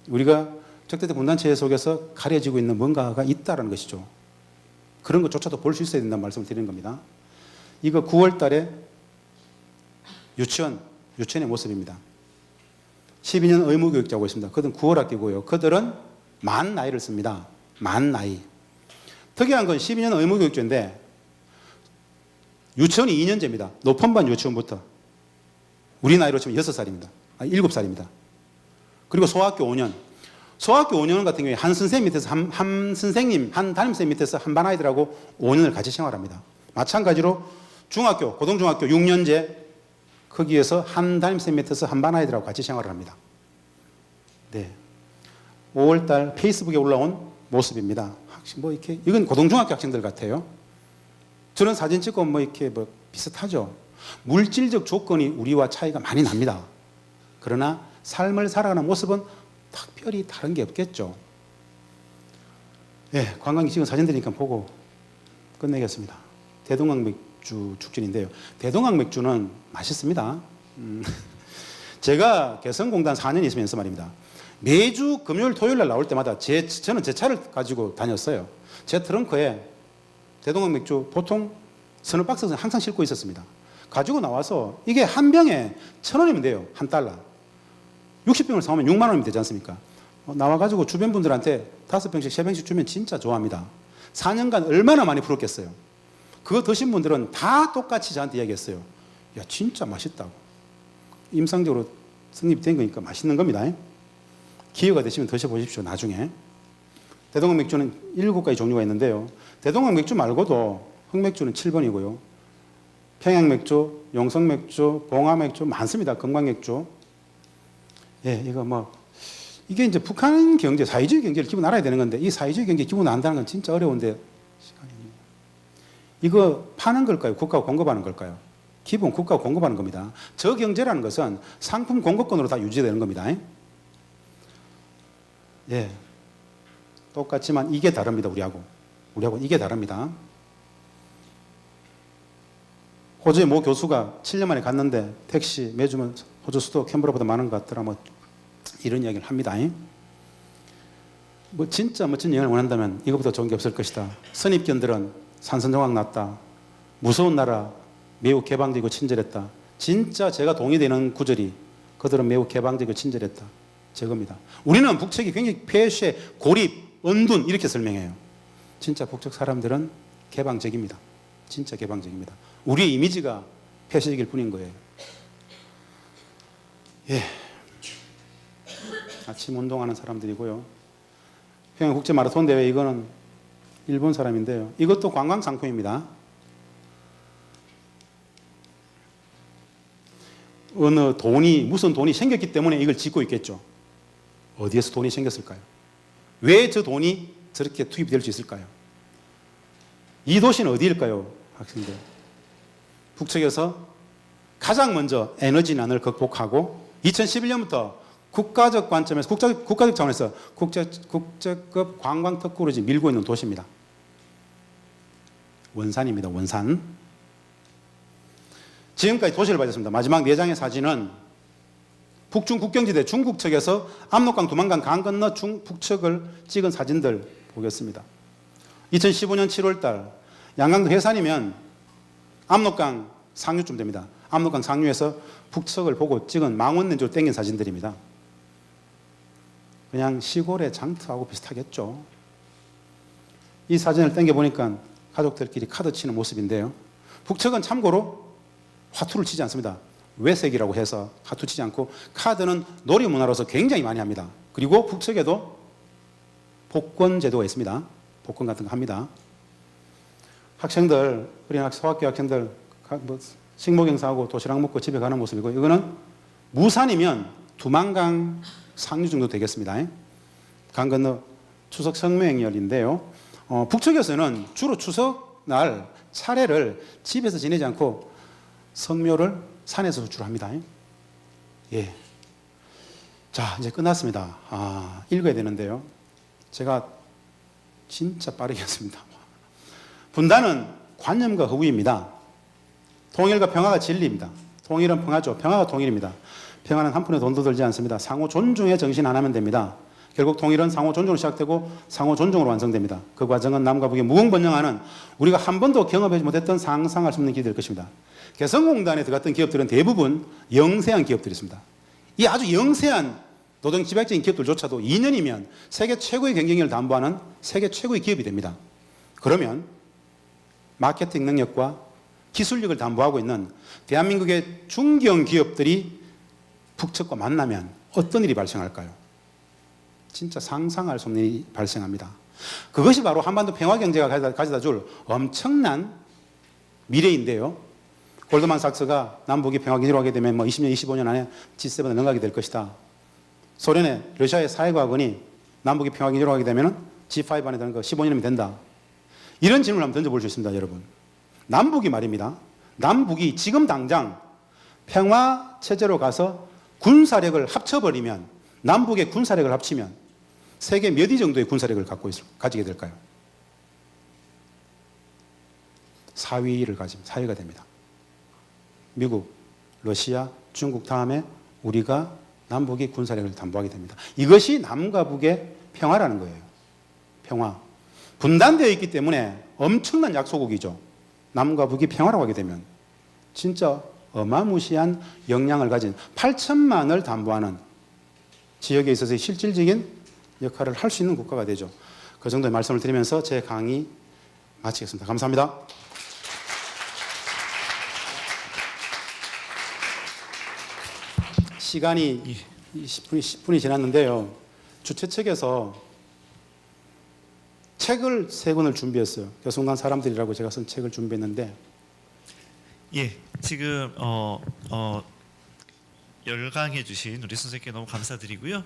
우리가 적대적 분단체제 속에서 가려지고 있는 뭔가가 있다는 것이죠. 그런 것조차도 볼 수 있어야 된다는 말씀을 드리는 겁니다. 이거 9월 달에 유치원의 모습입니다. 12년 의무교육자고 있습니다. 그들은 9월 학기고요. 그들은 만 나이를 씁니다. 만 나이. 특이한 건 12년 의무교육자인데 유치원이 2년제입니다. 높은 반 유치원부터. 우리 나이로 치면 6살입니다. 7살입니다. 그리고 소학교 5년. 소학교 5년 같은 경우에 한 선생님 밑에서 한 선생님, 한 담임선생님 밑에서 한 반 아이들하고 5년을 같이 생활합니다. 마찬가지로 중학교, 고등중학교 6년제 거기에서 한 담임선생님 밑에서 한 반 아이들하고 같이 생활을 합니다. 네. 5월달 페이스북에 올라온 모습입니다. 뭐 이렇게 이건 고등중학교 학생들 같아요. 저런 사진 찍고 뭐 이렇게 뭐 비슷하죠. 물질적 조건이 우리와 차이가 많이 납니다. 그러나 삶을 살아가는 모습은 특별히 다른 게 없겠죠. 예, 관광객 찍은 사진들이니까 보고 끝내겠습니다. 대동강 맥주 축전인데요. 대동강 맥주는 맛있습니다. 제가 개성공단 4년 있으면서 말입니다. 매주 금요일 토요일 날 나올 때마다 저는 제 차를 가지고 다녔어요. 제 트렁크에 대동강 맥주 보통 서너 박스는 항상 싣고 있었습니다. 가지고 나와서 이게 한 병에 1,000원이면 돼요. 한 달러. 60병을 사오면 6만 원이면 되지 않습니까? 나와가지고 주변 분들한테 5병씩, 3병씩 주면 진짜 좋아합니다. 4년간 얼마나 많이 풀었겠어요. 그거 드신 분들은 다 똑같이 저한테 이야기했어요. 야, 진짜 맛있다고. 임상적으로 성립이 된 거니까 맛있는 겁니다. 기회가 되시면 드셔보십시오, 나중에. 대동강 맥주는 7가지 종류가 있는데요. 대동강 맥주 말고도 흑맥주는 7번이고요. 평양맥주, 용성맥주, 봉화맥주 많습니다. 금강맥주. 예, 이거 뭐 이게 이제 북한 경제, 사회주의 경제를 기본 알아야 되는 건데 이 사회주의 경제 기본 안다는 건 진짜 어려운데 이거 파는 걸까요? 국가가 공급하는 걸까요? 기본 국가가 공급하는 겁니다. 저 경제라는 것은 상품 공급권으로 다 유지되는 겁니다. 예, 똑같지만 이게 다릅니다. 우리하고 이게 다릅니다. 호주의 모 교수가 7년 만에 갔는데 택시 매주면 호주 수도 캔버라보다 많은 것 같더라. 뭐 이런 이야기를 합니다. 뭐 진짜 멋진 여행을 원한다면 이것보다 좋은 게 없을 것이다. 선입견들은 산선정악 났다. 무서운 나라, 매우 개방적이고 친절했다. 진짜 제가 동의되는 구절이 그들은 매우 개방적이고 친절했다. 저겁니다. 우리는 북측이 굉장히 폐쇄, 고립, 은둔 이렇게 설명해요. 진짜 북측 사람들은 개방적입니다. 진짜 개방적입니다. 우리의 이미지가 폐쇄적일 뿐인 거예요. 예. 아침 운동하는 사람들이고요. 평양국제마라톤 대회 이거는 일본 사람인데요. 이것도 관광 상품입니다. 무슨 돈이 생겼기 때문에 이걸 짓고 있겠죠. 어디에서 돈이 생겼을까요? 왜 저 돈이 저렇게 투입이 될 수 있을까요? 이 도시는 어디일까요, 학생들? 북측에서 가장 먼저 에너지난을 극복하고 2011년부터 국가적 관점에서 국가적 차원에서 국제급 관광 특구로 지금 밀고 있는 도시입니다. 원산입니다. 원산. 지금까지 도시를 봐줬습니다. 마지막 4장의 사진은 북중 국경지대 중국 측에서 압록강, 두만강 강 건너 북측을 찍은 사진들 보겠습니다. 2015년 7월달 양강도 해산이면 압록강 상류쯤 됩니다. 압록강 상류에서 북측을 보고 찍은 망원렌즈로 땡긴 사진들입니다. 그냥 시골의 장터하고 비슷하겠죠. 이 사진을 땡겨보니까 가족들끼리 카드 치는 모습인데요. 북측은 참고로 화투를 치지 않습니다. 외색이라고 해서 화투 치지 않고 카드는 놀이 문화로서 굉장히 많이 합니다. 그리고 북측에도 복권 제도가 있습니다. 복권 같은 거 합니다. 학생들, 어린 소학교 학생들 식목 행사하고 도시락 먹고 집에 가는 모습이고, 이거는 무산이면 두만강 상류 정도 되겠습니다. 강 건너 추석 성명열인데요. 북측에서는 주로 추석 날 차례를 집에서 지내지 않고 성묘를 산에서 주로 합니다. 예. 자, 이제 끝났습니다. 읽어야 되는데요. 제가 진짜 빠르게 했습니다. 분단은 관념과 허구입니다. 통일과 평화가 진리입니다. 통일은 평화죠. 평화가 통일입니다. 평화는 한 푼의 돈도 들지 않습니다. 상호 존중의 정신 안 하면 됩니다. 결국 통일은 상호 존중으로 시작되고 상호 존중으로 완성됩니다. 그 과정은 남과 북의 무궁번영하는 우리가 한 번도 경험하지 못했던 상상할 수 없는 길이 될 것입니다. 개성공단에 들어갔던 기업들은 대부분 영세한 기업들이었습니다. 이 아주 영세한 노동집약적인 기업들조차도 2년이면 세계 최고의 경쟁력을 담보하는 세계 최고의 기업이 됩니다. 그러면 마케팅 능력과 기술력을 담보하고 있는 대한민국의 중견 기업들이 북측과 만나면 어떤 일이 발생할까요? 진짜 상상할 수 없는 일이 발생합니다. 그것이 바로 한반도 평화경제가 가져다 줄 엄청난 미래인데요. 골드만삭스가 남북이 평화경제로 하게 되면 20년, 25년 안에 G7에 넘어가게 될 것이다. 소련의, 러시아의 사회과학원이 남북이 평화경제로 하게 되면 G5 안에 드는 거 15년이면 된다. 이런 질문을 한번 던져볼 수 있습니다, 여러분. 남북이 말입니다. 남북이 지금 당장 평화체제로 가서 군사력을 합쳐버리면, 남북의 군사력을 합치면 세계 몇 위 정도의 군사력을 가지게 될까요? 4위를 가지면 4위가 됩니다. 미국, 러시아, 중국 다음에 우리가 남북이 군사력을 담보하게 됩니다. 이것이 남과 북의 평화라는 거예요. 평화. 분단되어 있기 때문에 엄청난 약소국이죠. 남과 북이 평화라고 하게 되면 진짜 어마무시한 역량을 가진 8천만을 담보하는 지역에 있어서의 실질적인 역할을 할 수 있는 국가가 되죠. 그 정도의 말씀을 드리면서 제 강의 마치겠습니다. 감사합니다. 시간이 10분이 지났는데요. 주최 측에서 책을 3권을 준비했어요. 교수공단 사람들이라고 제가 쓴 책을 준비했는데, 예, 지금 열강해 주신 우리 선생님께 너무 감사드리고요.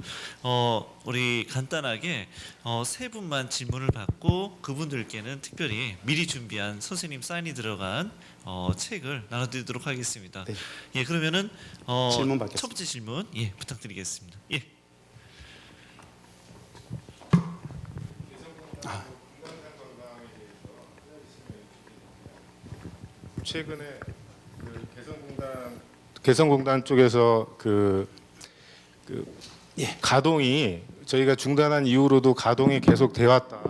우리 간단하게 3분만 질문을 받고 그분들께는 특별히 미리 준비한 선생님 사인이 들어간 책을 나눠드리도록 하겠습니다. 네. 예, 그러면은 질문 받겠습니다. 첫 번째 질문 예 부탁드리겠습니다. 예. 최근에 개성공단 쪽에서 가동이 저희가 중단한 이후로도 가동이 계속 되어 왔다,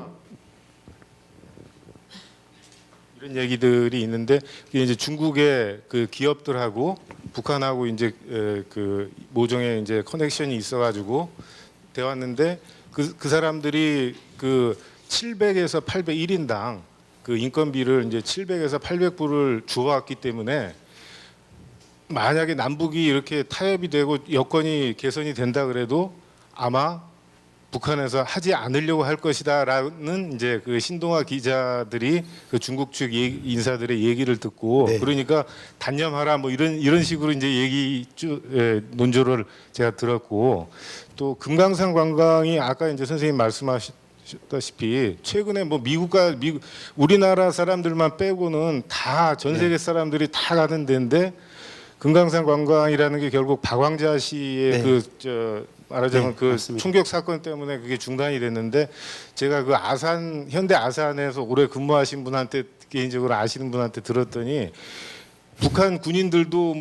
이런 얘기들이 있는데, 이게 이제 중국의 그 기업들하고 북한하고 이제 그 모종의 이제 커넥션이 있어가지고 되어 왔는데, 그 사람들이 그 700에서 800 1인당 그 인건비를 이제 700에서 800불을 주어왔기 때문에, 만약에 남북이 이렇게 타협이 되고 여건이 개선이 된다 그래도 아마 북한에서 하지 않으려고 할 것이다라는 이제 그 신동아 기자들이 그 중국 측 인사들의 얘기를 듣고, 네. 그러니까 단념하라 뭐 이런 식으로 이제 논조를 제가 들었고, 또 금강산 관광이 아까 이제 선생님 말씀하셨다시피 최근에 뭐 우리나라 사람들만 빼고는 다 전 세계 사람들이 다 가는 데인데, 금강산 관광이라는 게 결국 박광자 씨의 네. 말하자면 네, 그 맞습니다. 총격 사건 때문에 그게 중단이 됐는데 제가 그 현대 아산에서 오래 근무하신 분한테 개인적으로 아시는 분한테 들었더니 북한 군인들도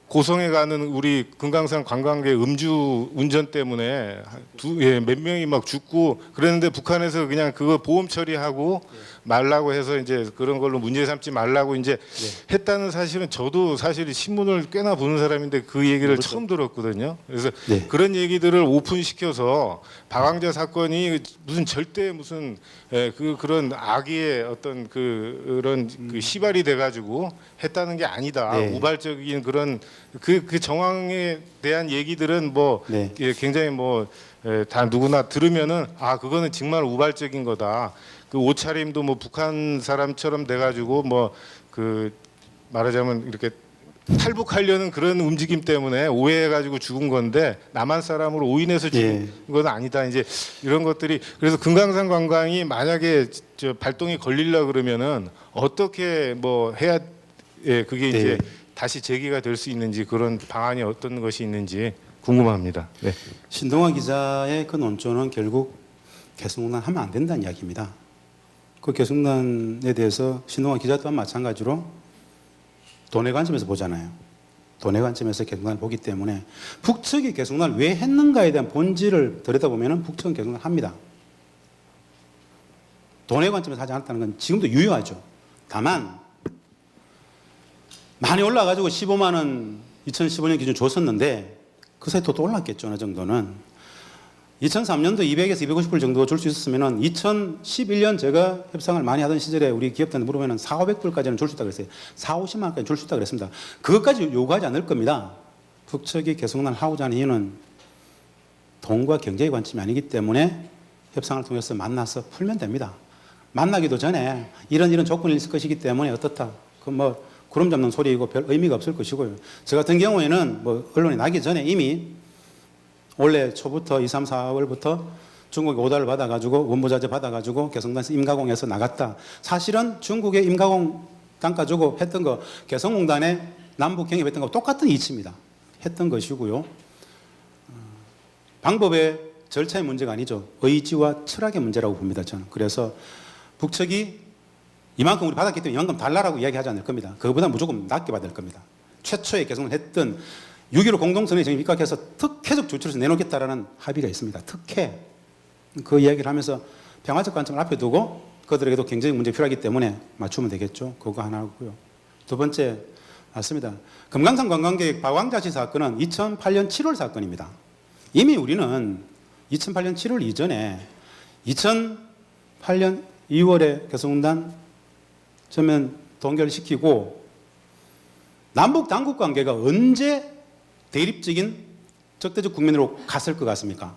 고성에 가는 우리 금강산 관광객 음주 운전 때문에 몇 명이 막 죽고 그랬는데 북한에서 그냥 그거 보험 처리하고 말라고 해서 이제 그런 걸로 문제 삼지 말라고 이제 했다는 사실은 저도 사실 신문을 꽤나 보는 사람인데 그 얘기를 처음 들었거든요. 그래서 네. 그런 얘기들을 오픈시켜서 박광자 사건이 무슨 절대 무슨 그런 악의 어떤 그런 그 시발이 돼가지고 했다는 게 아니다. 네. 우발적인 그런 그 정황에 대한 얘기들은 뭐 네. 굉장히 다 누구나 들으면은 아 그거는 정말 우발적인 거다. 그 옷차림도 뭐 북한 사람처럼 돼가지고 그 말하자면 이렇게 탈북하려는 그런 움직임 때문에 오해해가지고 죽은 건데 남한 사람으로 오인해서 죽은 건 아니다. 이제 이런 것들이 그래서 금강산 관광이 만약에 발동이 걸리려 그러면은 어떻게 해야 그게 이제 다시 재개가 될 수 있는지 그런 방안이 어떤 것이 있는지 궁금합니다. 네. 신동아 기자의 그 논조는 결국 개성공단 하면 안 된다는 이야기입니다. 그 개성공단에 대해서 신동아 기자 또한 마찬가지로 돈의 관점에서 보잖아요. 돈의 관점에서 개성공단을 보기 때문에 북측이 개성공단을 왜 했는가에 대한 본질을 들여다보면 북측은 개성공단을 합니다. 돈의 관점에서 하지 않았다는 건 지금도 유효하죠. 다만 많이 올라가지고 15만 원 2015년 기준 줬었는데 그 사이 또 올랐겠죠. 어느 정도는. 2003년도 200에서 250불 정도 줄 수 있었으면 2011년 제가 협상을 많이 하던 시절에 우리 기업들한테 물어보면 400~500불까지는 줄 수 있다고 그랬어요. 4~50만 원까지 줄 수 있다고 그랬습니다. 그것까지 요구하지 않을 겁니다. 북측이 개성공단을 하고자 하는 이유는 돈과 경제의 관점이 아니기 때문에 협상을 통해서 만나서 풀면 됩니다. 만나기도 전에 이런 조건이 있을 것이기 때문에 어떻다. 구름 잡는 소리이고 별 의미가 없을 것이고요. 저 같은 경우에는 언론에 나기 전에 이미 올해 초부터 2, 3, 4월부터 중국에 오다를 받아가지고 원부자재 받아가지고 개성공단에서 임가공해서 나갔다. 사실은 중국에 임가공 단가 주고 했던 거 개성공단에 남북 경협했던 거 똑같은 이치입니다. 했던 것이고요. 방법의 절차의 문제가 아니죠. 의지와 철학의 문제라고 봅니다. 저는. 그래서 북측이 이만큼 우리 받았기 때문에 이만큼 달라라고 이야기하지 않을 겁니다. 그거보다 무조건 낮게 받을 겁니다. 최초에 개성을 했던 6.15 공동선언에 정립 입각해서 특혜적 조치로서 내놓겠다라는 합의가 있습니다. 특혜. 그 이야기를 하면서 평화적 관점을 앞에 두고 그들에게도 경제적 문제가 필요하기 때문에 맞추면 되겠죠. 그거 하나고요. 두 번째 맞습니다. 금강산 관광객 박광자씨 사건은 2008년 7월 사건입니다. 이미 우리는 2008년 7월 이전에 2008년 2월에 개성공단 전면 동결시키고 남북 당국 관계가 언제 대립적인 적대적 국면으로 갔을 것 같습니까?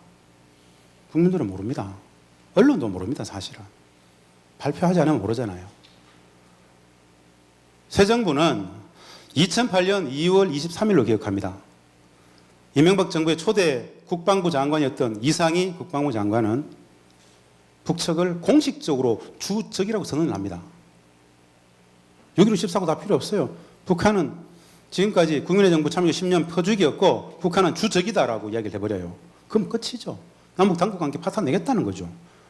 국민들은 모릅니다. 언론도 모릅니다. 사실은. 발표하지 않으면 모르잖아요. 새 정부는 2008년 2월 23일로 기억합니다. 이명박 정부의 초대 국방부 장관이었던 이상희 국방부 장관은 북측을 공식적으로 주적이라고 선언을 합니다. 6.15 14고 다 필요 없어요. 북한은 지금까지 국민의 정부 참여 10년 표적이었고 북한은 주적이다라고 이야기를 해버려요. 그럼 끝이죠. 남북 당국관계 파탄 내겠다는 거죠.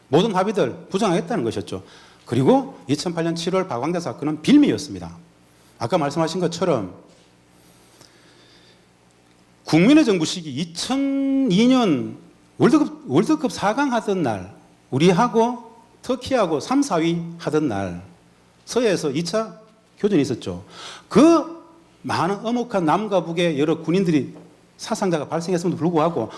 모든 합의들 부정하겠다는 것이었죠. 그리고 2008년 7월 박광자 사건은 빌미였습니다. 아까 말씀하신 것처럼 국민의 정부 시기 2002년 월드컵 4강 하던 날 우리하고 터키하고 3, 4위 하던 날 서해에서 2차 교전이 있었죠. 그 많은 엄혹한 남과 북의 여러 군인들이 사상자가 발생했음에도 불구하고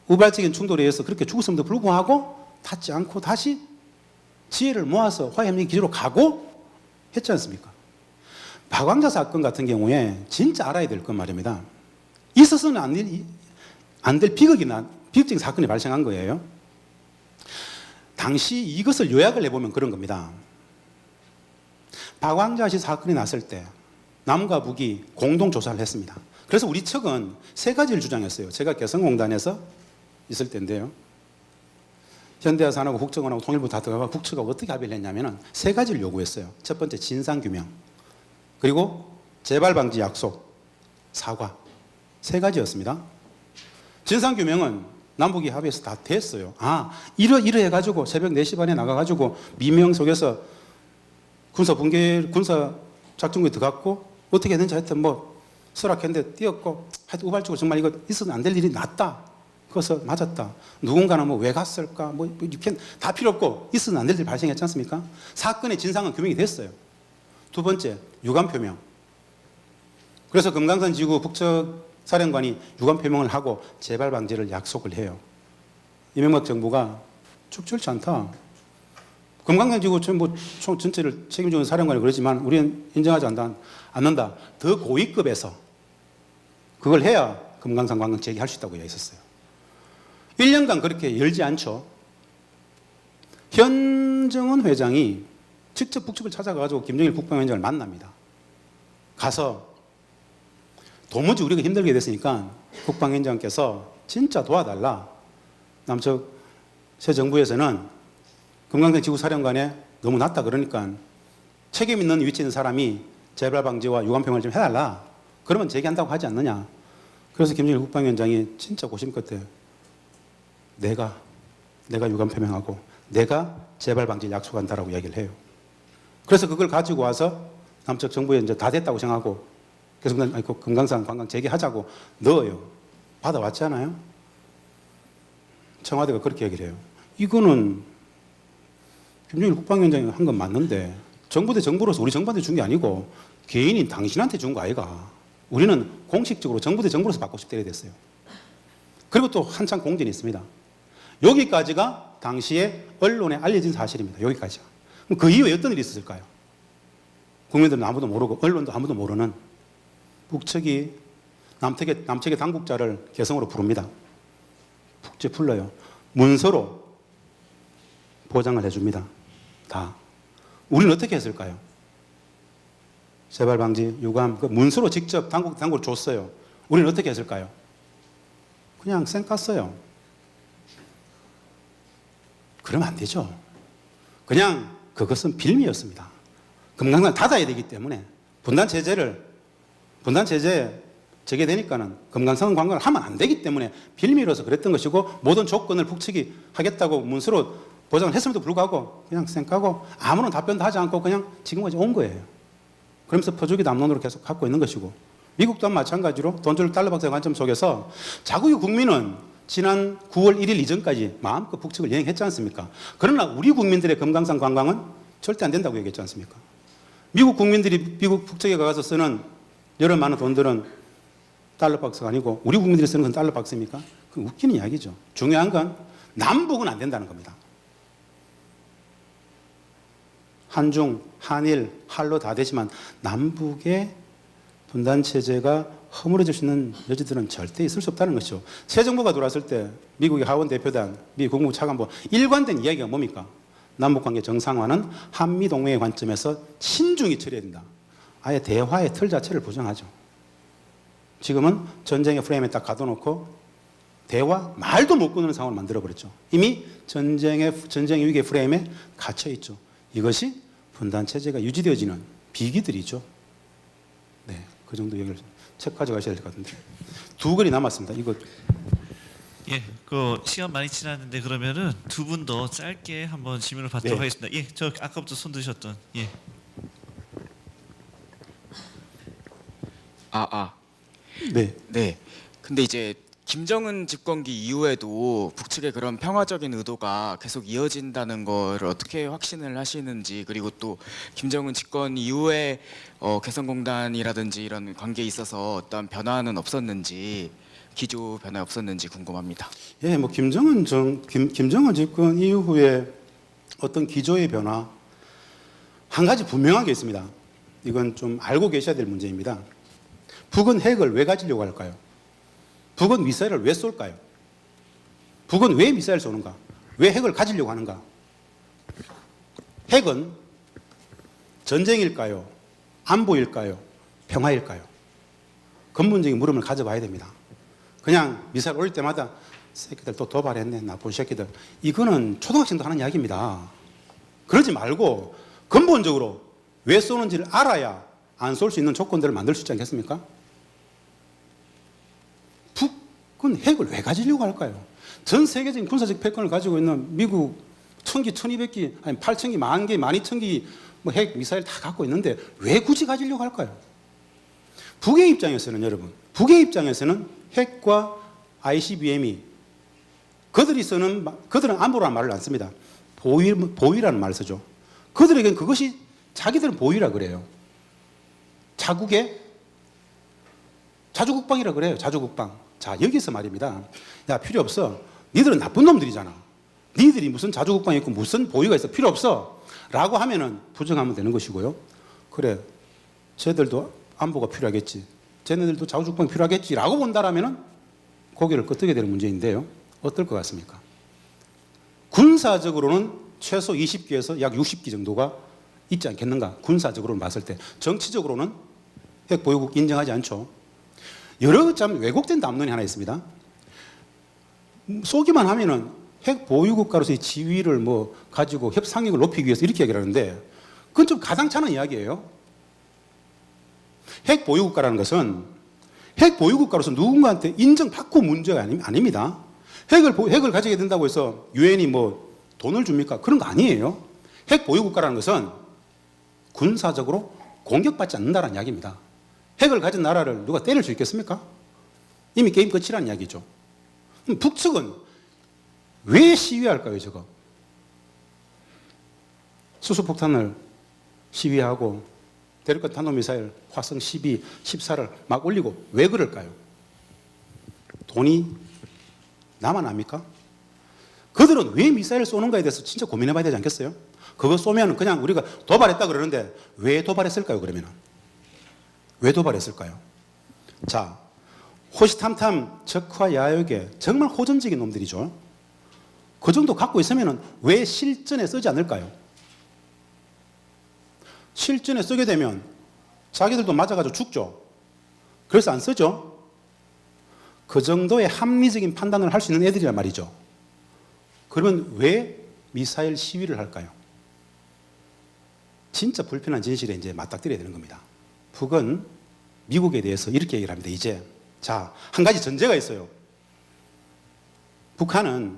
우발적인 충돌에 의해서 그렇게 죽었음에도 불구하고 닿지 않고 다시 지혜를 모아서 화해협력 기지로 가고 했지 않습니까? 박광자 사건 같은 경우에 진짜 알아야 될 건 말입니다. 있어서는 안 될 비극적인 사건이 발생한 거예요. 당시 이것을 요약을 해보면 그런 겁니다. 박광자 씨 사건이 났을 때 남과 북이 공동조사를 했습니다. 그래서 우리 측은 세 가지를 주장했어요. 제가 개성공단에서 있을 때인데요. 현대아산하고 국정원하고 통일부 다 들어가고 국측하고 어떻게 합의를 했냐면 세 가지를 요구했어요. 첫 번째 진상규명. 그리고 재발 방지 약속, 사과. 세 가지였습니다. 진상규명은 남북이 합의해서 다 됐어요. 이러 해가지고 새벽 4시 반에 나가가지고 미명 속에서 군사 작전구에 들어갔고 어떻게 했는지 하여튼 뭐 설악했는데 뛰었고 하여튼 우발적으로 정말 이거 있어도 안 될 일이 났다. 그래서 맞았다. 누군가는 뭐 왜 갔을까? 뭐 이렇게 다 필요 없고 있어도 안 될 일이 발생했지 않습니까? 사건의 진상은 규명이 됐어요. 두 번째, 유감 표명. 그래서 금강산 지구 북측 사령관이 유감 표명을 하고 재발 방지를 약속을 해요. 이명박 정부가 적절치 않다. 금강산 지구 총 전체를 책임지는 사령관이 그러지만 우리는 인정하지 않는다. 더 고위급에서 그걸 해야 금강산 관광 재개할 수 있다고 이야기했었어요. 1년간 그렇게 열지 않죠. 현정은 회장이 직접 북측을 찾아가지고 김정일 국방위원장을 만납니다. 가서 도무지 우리가 힘들게 됐으니까 국방위원장께서 진짜 도와달라. 남측 새 정부에서는 금강산 지구사령관에 너무 낮다 그러니까 책임 있는 위치에 있는 사람이 재발 방지와 유감 표명을 좀 해달라. 그러면 재개한다고 하지 않느냐. 그래서 김정일 국방위원장이 진짜 고심 끝에 내가 유감 표명하고 내가 재발 방지를 약속한다라고 이야기를 해요. 그래서 그걸 가지고 와서 남측 정부에 이제 다 됐다고 생각하고 그래서 금강산 관광 재개하자고 넣어요. 받아왔잖아요. 청와대가 그렇게 얘기를 해요. 이거는 김정일 국방위원장이 한 건 맞는데 정부 대 정부로서 우리 정부한테 준 게 아니고 개인인 당신한테 준 거 아이가. 우리는 공식적으로 정부 대 정부로서 바꾸식 때려야 됐어요. 그리고 또 한창 공전이 있습니다. 여기까지가 당시에 언론에 알려진 사실입니다. 여기까지가. 그럼 그 이후에 어떤 일이 있었을까요? 국민들은 아무도 모르고 언론도 아무도 모르는 북측이 남측의 당국자를 개성으로 부릅니다. 북측 불러요. 문서로 보장을 해줍니다. 다. 우리는 어떻게 했을까요? 재발 방지, 유감, 그 문서로 직접 당국을 줬어요. 우리는 어떻게 했을까요? 그냥 쌩 깠어요. 그러면 안 되죠. 그냥 그것은 빌미였습니다. 금강산 닫아야 되기 때문에 분단 체제 재개되니까는 금강산 관광을 하면 안 되기 때문에 빌미로서 그랬던 것이고 모든 조건을 북측이 하겠다고 문서로 보장을 했음에도 불구하고 그냥 쌩 까고 아무런 답변도 하지 않고 그냥 지금까지 온 거예요. 그러면서 퍼주기 담론으로 계속 갖고 있는 것이고 미국도 마찬가지로 돈줄 달러 박사의 관점 속에서 자국의 국민은 지난 9월 1일 이전까지 마음껏 북측을 여행했지 않습니까? 그러나 우리 국민들의 금강산 관광은 절대 안 된다고 얘기했지 않습니까? 미국 국민들이 미국 북측에 가서 쓰는 여러 많은 돈들은 달러 박스가 아니고 우리 국민들이 쓰는 건 달러 박스입니까? 그건 웃기는 이야기죠. 중요한 건 남북은 안 된다는 겁니다. 한중, 한일, 할로 다 되지만 남북의 분단 체제가 허물어질 수 있는 여지들은 절대 있을 수 없다는 것이죠. 새 정부가 들어왔을 때 미국의 하원 대표단, 미 국무부 차관보 일관된 이야기가 뭡니까? 남북관계 정상화는 한미동맹의 관점에서 신중히 처리해야 된다. 아예 대화의 틀 자체를 부정하죠. 지금은 전쟁의 프레임에 딱 가둬놓고 대화 말도 못 끊는 상황을 만들어버렸죠. 이미 전쟁의 위기의 프레임에 갇혀있죠. 이것이 분단 체제가 유지되어지는 비기들이죠. 네, 그 정도 얘기를 책 가져가셔야 될 것 같은데 두 글이 남았습니다. 이거 예, 그 시간 많이 지났는데 그러면은 두 분 더 짧게 한번 질문을 받도록 네. 하겠습니다. 예, 저 아까부터 손 드셨던 예. 네. 네. 근데 이제 김정은 집권기 이후에도 북측의 그런 평화적인 의도가 계속 이어진다는 걸 어떻게 확신을 하시는지, 그리고 또 김정은 집권 이후에 개성공단이라든지 이런 관계에 있어서 어떤 변화는 없었는지, 기조 변화 없었는지 궁금합니다. 예, 뭐 김정은 집권 이후에 어떤 기조의 변화 한 가지 분명한 게 있습니다. 이건 좀 알고 계셔야 될 문제입니다. 북은 핵을 왜 가지려고 할까요? 북은 미사일을 왜 쏠까요? 북은 왜 미사일을 쏘는가? 왜 핵을 가지려고 하는가? 핵은 전쟁일까요? 안보일까요? 평화일까요? 근본적인 물음을 가져봐야 됩니다. 그냥 미사일 올릴 때마다 새끼들 또 도발했네, 나쁜 새끼들. 이거는 초등학생도 하는 이야기입니다. 그러지 말고 근본적으로 왜 쏘는지를 알아야 안 쏠 수 있는 조건들을 만들 수 있지 않겠습니까? 북은 핵을 왜 가지려고 할까요? 전 세계적인 군사적 패권을 가지고 있는 미국 1000기, 1200기, 아니 8000기, 10,000개, 12000기 뭐 핵 미사일 다 갖고 있는데 왜 굳이 가지려고 할까요? 북의 입장에서는 여러분, 북의 입장에서는 핵과 ICBM이 그들은 안보라는 말을 안 씁니다. 보위라는 말을 쓰죠. 그들에겐 그것이 자기들은 보위라 그래요. 자국의 자주국방이라 그래요. 자주국방. 자, 여기서 말입니다. 야, 필요 없어. 니들은 나쁜 놈들이잖아. 니들이 무슨 자주국방이 있고 무슨 보위가 있어. 필요 없어. 라고 하면은 부정하면 되는 것이고요. 그래, 쟤들도 안보가 필요하겠지. 쟤네들도 자주국방이 필요하겠지. 라고 본다라면은 고개를 끄덕게 되는 문제인데요. 어떨 것 같습니까? 군사적으로는 최소 20기에서 약 60기 정도가 있지 않겠는가? 군사적으로 봤을 때. 정치적으로는 핵 보유국 인정하지 않죠. 여러 참 왜곡된 담론이 하나 있습니다. 쏘기만 하면은 핵 보유국가로서의 지위를 뭐 가지고 협상력을 높이기 위해서 이렇게 얘기를 하는데 그건 좀 가당찮은 이야기예요. 핵 보유국가라는 것은 핵 보유국가로서 누군가한테 인정받고 문제가 아닙니다. 핵을 가지게 된다고 해서 유엔이 뭐 돈을 줍니까? 그런 거 아니에요. 핵 보유국가라는 것은 군사적으로 공격받지 않는다는 이야기입니다. 핵을 가진 나라를 누가 때릴 수 있겠습니까? 이미 게임 끝이라는 이야기죠. 북측은 왜 시위할까요, 저거? 수소폭탄을 시위하고 대륙간 탄도미사일 화성 12, 14를 막 올리고 왜 그럴까요? 돈이 나만 압니까? 그들은 왜 미사일을 쏘는가에 대해서 진짜 고민해봐야 되지 않겠어요? 그거 쏘면 그냥 우리가 도발했다 그러는데 왜 도발했을까요, 그러면? 왜 도발했을까요? 자, 호시탐탐 적화 야욕에 정말 호전적인 놈들이죠. 그 정도 갖고 있으면 왜 실전에 쓰지 않을까요? 실전에 쓰게 되면 자기들도 맞아가지고 죽죠. 그래서 안 쓰죠. 그 정도의 합리적인 판단을 할 수 있는 애들이란 말이죠. 그러면 왜 미사일 시위를 할까요? 진짜 불편한 진실에 이제 맞닥뜨려야 되는 겁니다. 북은 미국에 대해서 이렇게 얘기를 합니다. 이제 자, 한 가지 전제가 있어요. 북한은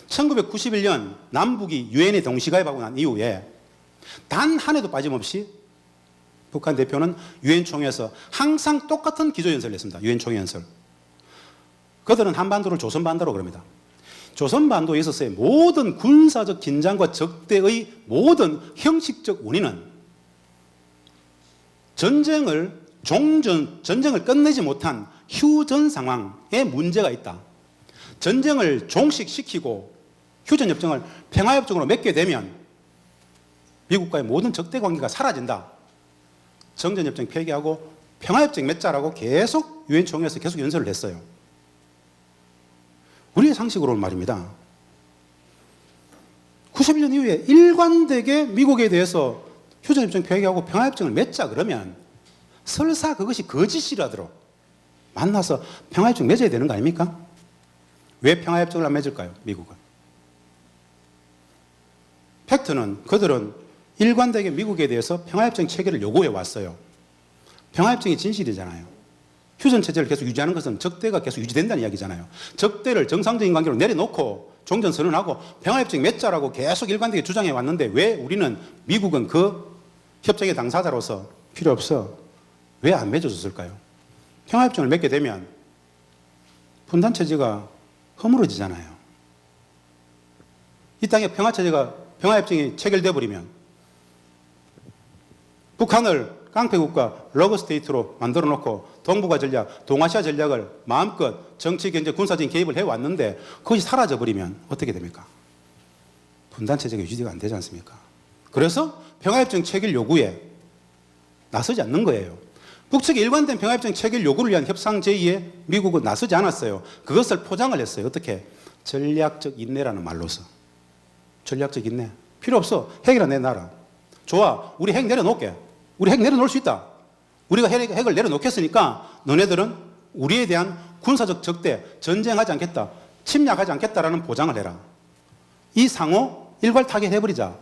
1991년 남북이 유엔에 동시가입하고 난 이후에 단 한 해도 빠짐없이 북한 대표는 유엔 총회에서 항상 똑같은 기조연설을 했습니다. 유엔 총회 연설. 그들은 한반도를 조선반도로 그럽니다. 조선반도에 있어서의 모든 군사적 긴장과 적대의 모든 형식적 원인은 전쟁을 끝내지 못한 휴전 상황에 문제가 있다. 전쟁을 종식시키고 휴전협정을 평화협정으로 맺게 되면 미국과의 모든 적대 관계가 사라진다. 정전협정 폐기하고 평화협정 맺자라고 계속 유엔 총회에서 계속 연설을 했어요. 우리의 상식으로는 말입니다. 91년 이후에 일관되게 미국에 대해서 휴전협정 폐기하고 평화협정을 맺자 그러면 설사 그것이 거짓이라도록 만나서 평화협정 맺어야 되는 거 아닙니까? 왜 평화협정을 안 맺을까요? 미국은. 팩트는 그들은 일관되게 미국에 대해서 평화협정 체결을 요구해 왔어요. 평화협정이 진실이잖아요. 휴전체제를 계속 유지하는 것은 적대가 계속 유지된다는 이야기잖아요. 적대를 정상적인 관계로 내려놓고 종전선언하고 평화협정 맺자라고 계속 일관되게 주장해 왔는데 왜 우리는 미국은 그 협정의 당사자로서 필요 없어. 왜 안 맺어줬을까요? 평화협정을 맺게 되면 분단체제가 허물어지잖아요. 이 땅에 평화협정이 체결돼 버리면 북한을 깡패국가 러브스테이트로 만들어 놓고 동북아 전략, 동아시아 전략을 마음껏 정치, 경제, 군사적인 개입을 해왔는데 그것이 사라져버리면 어떻게 됩니까? 분단체제가 유지가 안 되지 않습니까? 그래서 평화협정 체결 요구에 나서지 않는 거예요. 북측의 일관된 평화협정 체결 요구를 위한 협상 제의에 미국은 나서지 않았어요. 그것을 포장을 했어요. 어떻게? 전략적 인내라는 말로서. 전략적 인내. 필요 없어. 핵이라 내놔라. 좋아. 우리 핵 내려놓을게. 우리 핵 내려놓을 수 있다. 우리가 핵을 내려놓겠으니까 너네들은 우리에 대한 군사적 적대, 전쟁하지 않겠다, 침략하지 않겠다라는 보장을 해라. 이 상호 일괄 타결해버리자.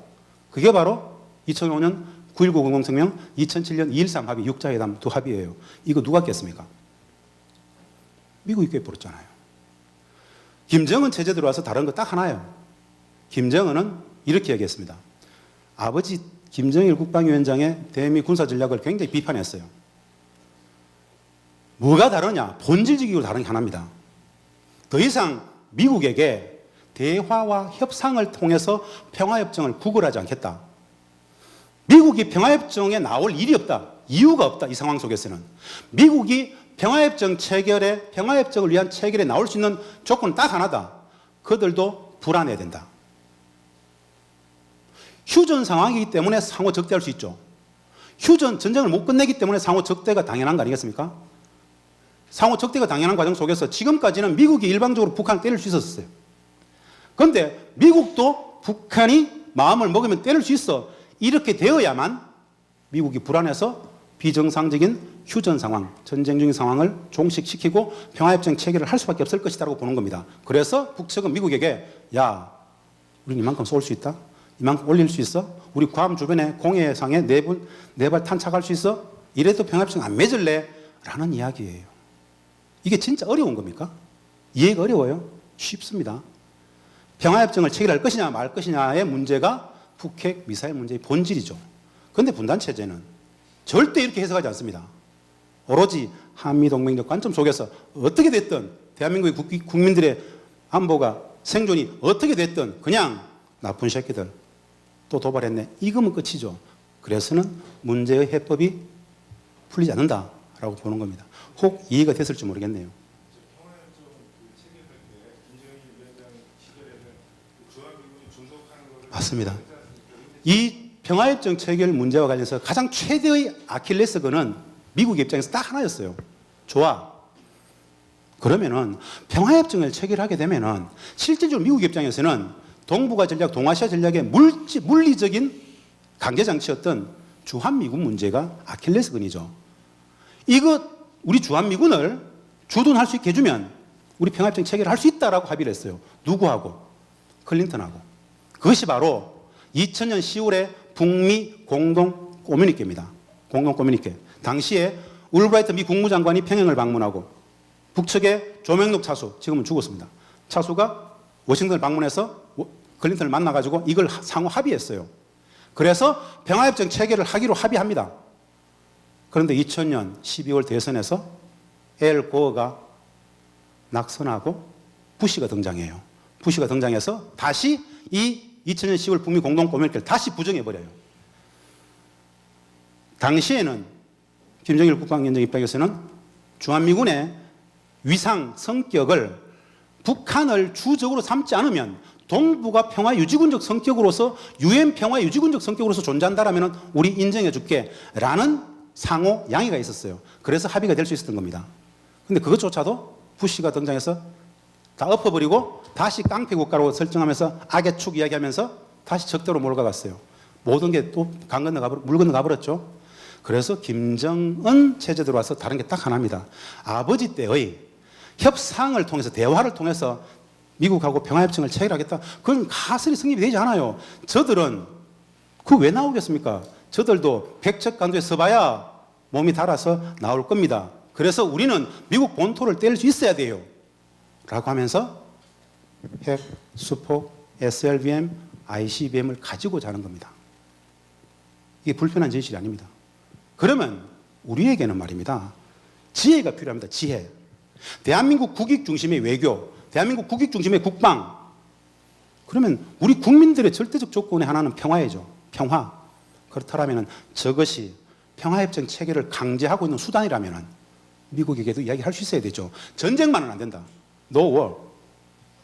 그게 바로 2005년 9.19 공동성명, 2007년 2.13 합의, 6자회담 두 합의예요. 이거 누가 깼습니까? 미국이 꿰버렸잖아요. 김정은 체제 들어와서 다른 거 딱 하나예요. 김정은은 이렇게 얘기했습니다. 아버지 김정일 국방위원장의 대미 군사 전략을 굉장히 비판했어요. 뭐가 다르냐? 본질적으로 다른 게 하나입니다. 더 이상 미국에게 대화와 협상을 통해서 평화협정을 구걸하지 않겠다. 미국이 평화협정에 나올 일이 없다. 이유가 없다. 이 상황 속에서는. 미국이 평화협정 체결에, 평화협정을 위한 체결에 나올 수 있는 조건은 딱 하나다. 그들도 불안해야 된다. 휴전 상황이기 때문에 상호 적대할 수 있죠. 휴전 전쟁을 못 끝내기 때문에 상호 적대가 당연한 거 아니겠습니까? 상호 적대가 당연한 과정 속에서 지금까지는 미국이 일방적으로 북한을 때릴 수 있었어요. 그런데 미국도 북한이 마음을 먹으면 때릴 수 있어. 이렇게 되어야만 미국이 불안해서 비정상적인 휴전 상황, 전쟁 중인 상황을 종식시키고 평화협정 체결을 할 수밖에 없을 것이라고 보는 겁니다. 그래서 북측은 미국에게 야, 우리는 이만큼 쏠 수 있다? 이만큼 올릴 수 있어? 우리 괌 주변에 공해상에 네 발 탄착할 수 있어? 이래도 평화협정 안 맺을래? 라는 이야기예요. 이게 진짜 어려운 겁니까? 이해가 어려워요? 쉽습니다. 평화협정을 체결할 것이냐 말 것이냐의 문제가 북핵 미사일 문제의 본질이죠. 그런데 분단체제는 절대 이렇게 해석하지 않습니다. 오로지 한미동맹적 관점 속에서 어떻게 됐든 대한민국의 국민들의 안보가 생존이 어떻게 됐든 그냥 나쁜 새끼들 또 도발했네. 이거면 끝이죠. 그래서는 문제의 해법이 풀리지 않는다라고 보는 겁니다. 혹 이해가 됐을지 모르겠네요. 맞습니다. 이 평화협정 체결 문제와 관련해서 가장 최대의 아킬레스건은 미국 입장에서 딱 하나였어요. 좋아. 그러면은 평화협정을 체결하게 되면은 실질적으로 미국 입장에서는 동북아 전략, 동아시아 전략의 물리적인 강제장치였던 주한미군 문제가 아킬레스건이죠. 이거 우리 주한미군을 주둔할 수 있게 해주면 우리 평화협정 체결을 할 수 있다라고 합의를 했어요. 누구하고? 클린턴하고. 그것이 바로 2000년 10월에 북미 공동 커뮤니케입니다. 공동 커뮤니케. 당시에 울브라이트 미 국무장관이 평양을 방문하고 북측의 조명록 차수, 지금은 죽었습니다. 차수가 워싱턴을 방문해서 클린턴을 만나가지고 이걸 상호 합의했어요. 그래서 평화협정 체결을 하기로 합의합니다. 그런데 2000년 12월 대선에서 엘 고어가 낙선하고 부시가 등장해요. 부시가 등장해서 다시 이 2000년 10월 북미 공동 커뮤니케를 다시 부정해버려요. 당시에는 김정일 국방위원장 입장에서는 주한미군의 위상 성격을 북한을 주적으로 삼지 않으면 동북아 평화 유지군적 성격으로서 유엔 평화 유지군적 성격으로서 존재한다라면 우리 인정해 줄게 라는 상호 양의가 있었어요. 그래서 합의가 될 수 있었던 겁니다. 근데 그것조차도 부시가 등장해서 다 엎어버리고 다시 깡패 국가로 설정하면서 악의 축 이야기하면서 다시 적대로 몰아갔어요. 모든 게 또 물 건너가 버렸죠. 그래서 김정은 체제 들어와서 다른 게 딱 하나입니다. 아버지 때의 협상을 통해서 대화를 통해서 미국하고 평화협정을 체결하겠다. 그건 가설이 성립이 되지 않아요. 저들은 그 왜 나오겠습니까? 저들도 백척간도에 서봐야 몸이 달아서 나올 겁니다. 그래서 우리는 미국 본토를 때릴 수 있어야 돼요. 라고 하면서 핵, 수포, SLBM, ICBM을 가지고 자는 겁니다. 이게 불편한 진실이 아닙니다. 그러면 우리에게는 말입니다. 지혜가 필요합니다. 지혜. 대한민국 국익 중심의 외교, 대한민국 국익 중심의 국방. 그러면 우리 국민들의 절대적 조건의 하나는 평화이죠. 평화. 그렇다면 저것이 평화협정 체결을 강제하고 있는 수단이라면 미국에게도 이야기할 수 있어야 되죠. 전쟁만은 안 된다. No war.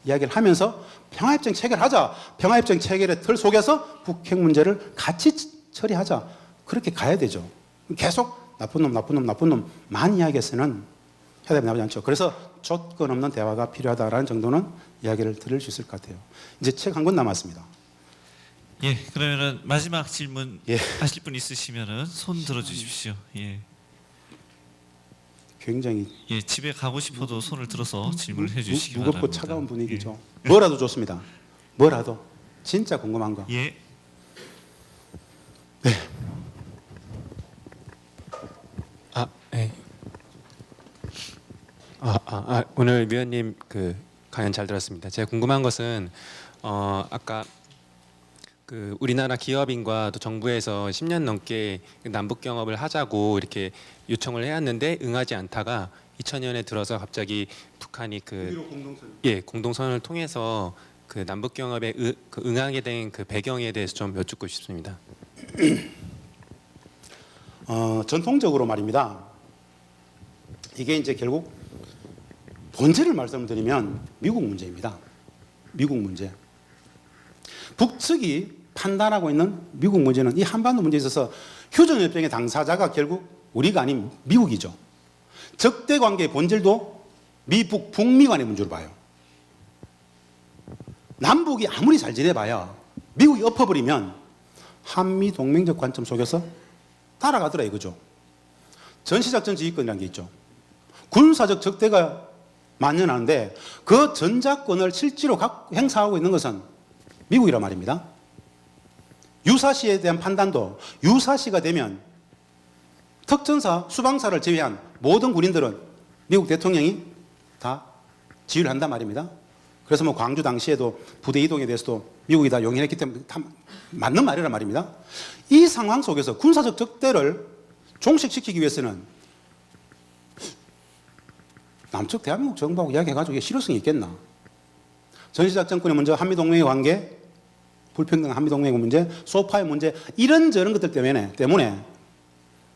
이야기를 하면서 평화협정 체결하자. 평화협정 체결의 틀 속에서 북핵 문제를 같이 처리하자. 그렇게 가야 되죠. 계속 나쁜 놈만 이야기해서는 해답이 나오지 않죠. 그래서 조건 없는 대화가 필요하다라는 정도는 이야기를 드릴 수 있을 것 같아요. 이제 책 한 권 남았습니다. 예, 그러면은 마지막 질문 예. 하실 분 있으시면은 손 들어 주십시오. 예. 굉장히 예, 집에 가고 싶어도 손을 들어서 질문을 해 주시기 바랍니다. 무겁고 차가운 분위기죠. 뭐라도 좋습니다. 뭐라도 진짜 궁금한 거. 예. 오늘 위원님 그 강연 잘 들었습니다. 제가 궁금한 것은 아까 그 우리나라 기업인과 또 정부에서 10년 넘게 남북 경협을 하자고 이렇게 요청을 해왔는데 응하지 않다가 2000년에 들어서 갑자기 북한이 공동선언을 통해서 그 남북 경협에 응하게 된 그 배경에 대해서 좀 여쭙고 싶습니다. 전통적으로 말입니다. 이게 이제 결국 본질을 말씀드리면 미국 문제입니다. 미국 문제. 북측이 판단하고 있는 미국 문제는 이 한반도 문제에 있어서 휴전협정의 당사자가 결국 우리가 아닌 미국이죠. 적대 관계의 본질도 미북, 북미 간의 문제로 봐요. 남북이 아무리 잘 지내봐야 미국이 엎어버리면 한미 동맹적 관점 속에서 따라가더라 이거죠. 전시작전 지휘권이라는 게 있죠. 군사적 적대가 만연하는데 그 전작권을 실제로 행사하고 있는 것은 미국이란 말입니다. 유사시에 대한 판단도 유사시가 되면 특전사, 수방사를 제외한 모든 군인들은 미국 대통령이 다 지휘를 한단 말입니다. 그래서 뭐 광주 당시에도 부대 이동에 대해서도 미국이 다 용인했기 때문에 다 맞는 말이란 말입니다. 이 상황 속에서 군사적 적대를 종식시키기 위해서는 남측 대한민국 정부하고 이야기해가지고 이게 실효성이 있겠나? 전시작전권의 문제, 한미동맹의 관계, 불평등한 한미동맹의 문제, 소파의 문제 이런저런 것들 때문에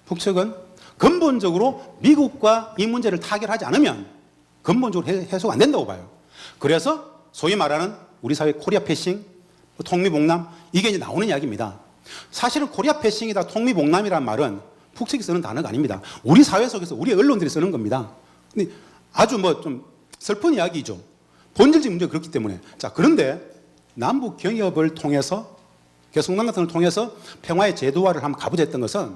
북측은 근본적으로 미국과 이 문제를 타결하지 않으면 근본적으로 해소가 안 된다고 봐요. 그래서 소위 말하는 우리 사회 코리아 패싱, 통미봉남 이게 이제 나오는 이야기입니다. 사실은 코리아 패싱이다 통미봉남이라는 말은 북측이 쓰는 단어가 아닙니다. 우리 사회 속에서 우리 언론들이 쓰는 겁니다. 근데 아주 뭐 좀 슬픈 이야기죠. 본질적 문제가 그렇기 때문에. 자, 그런데 남북 경협을 통해서 개성난 같은 걸 통해서 평화의 제도화를 한번 가보자 했던 것은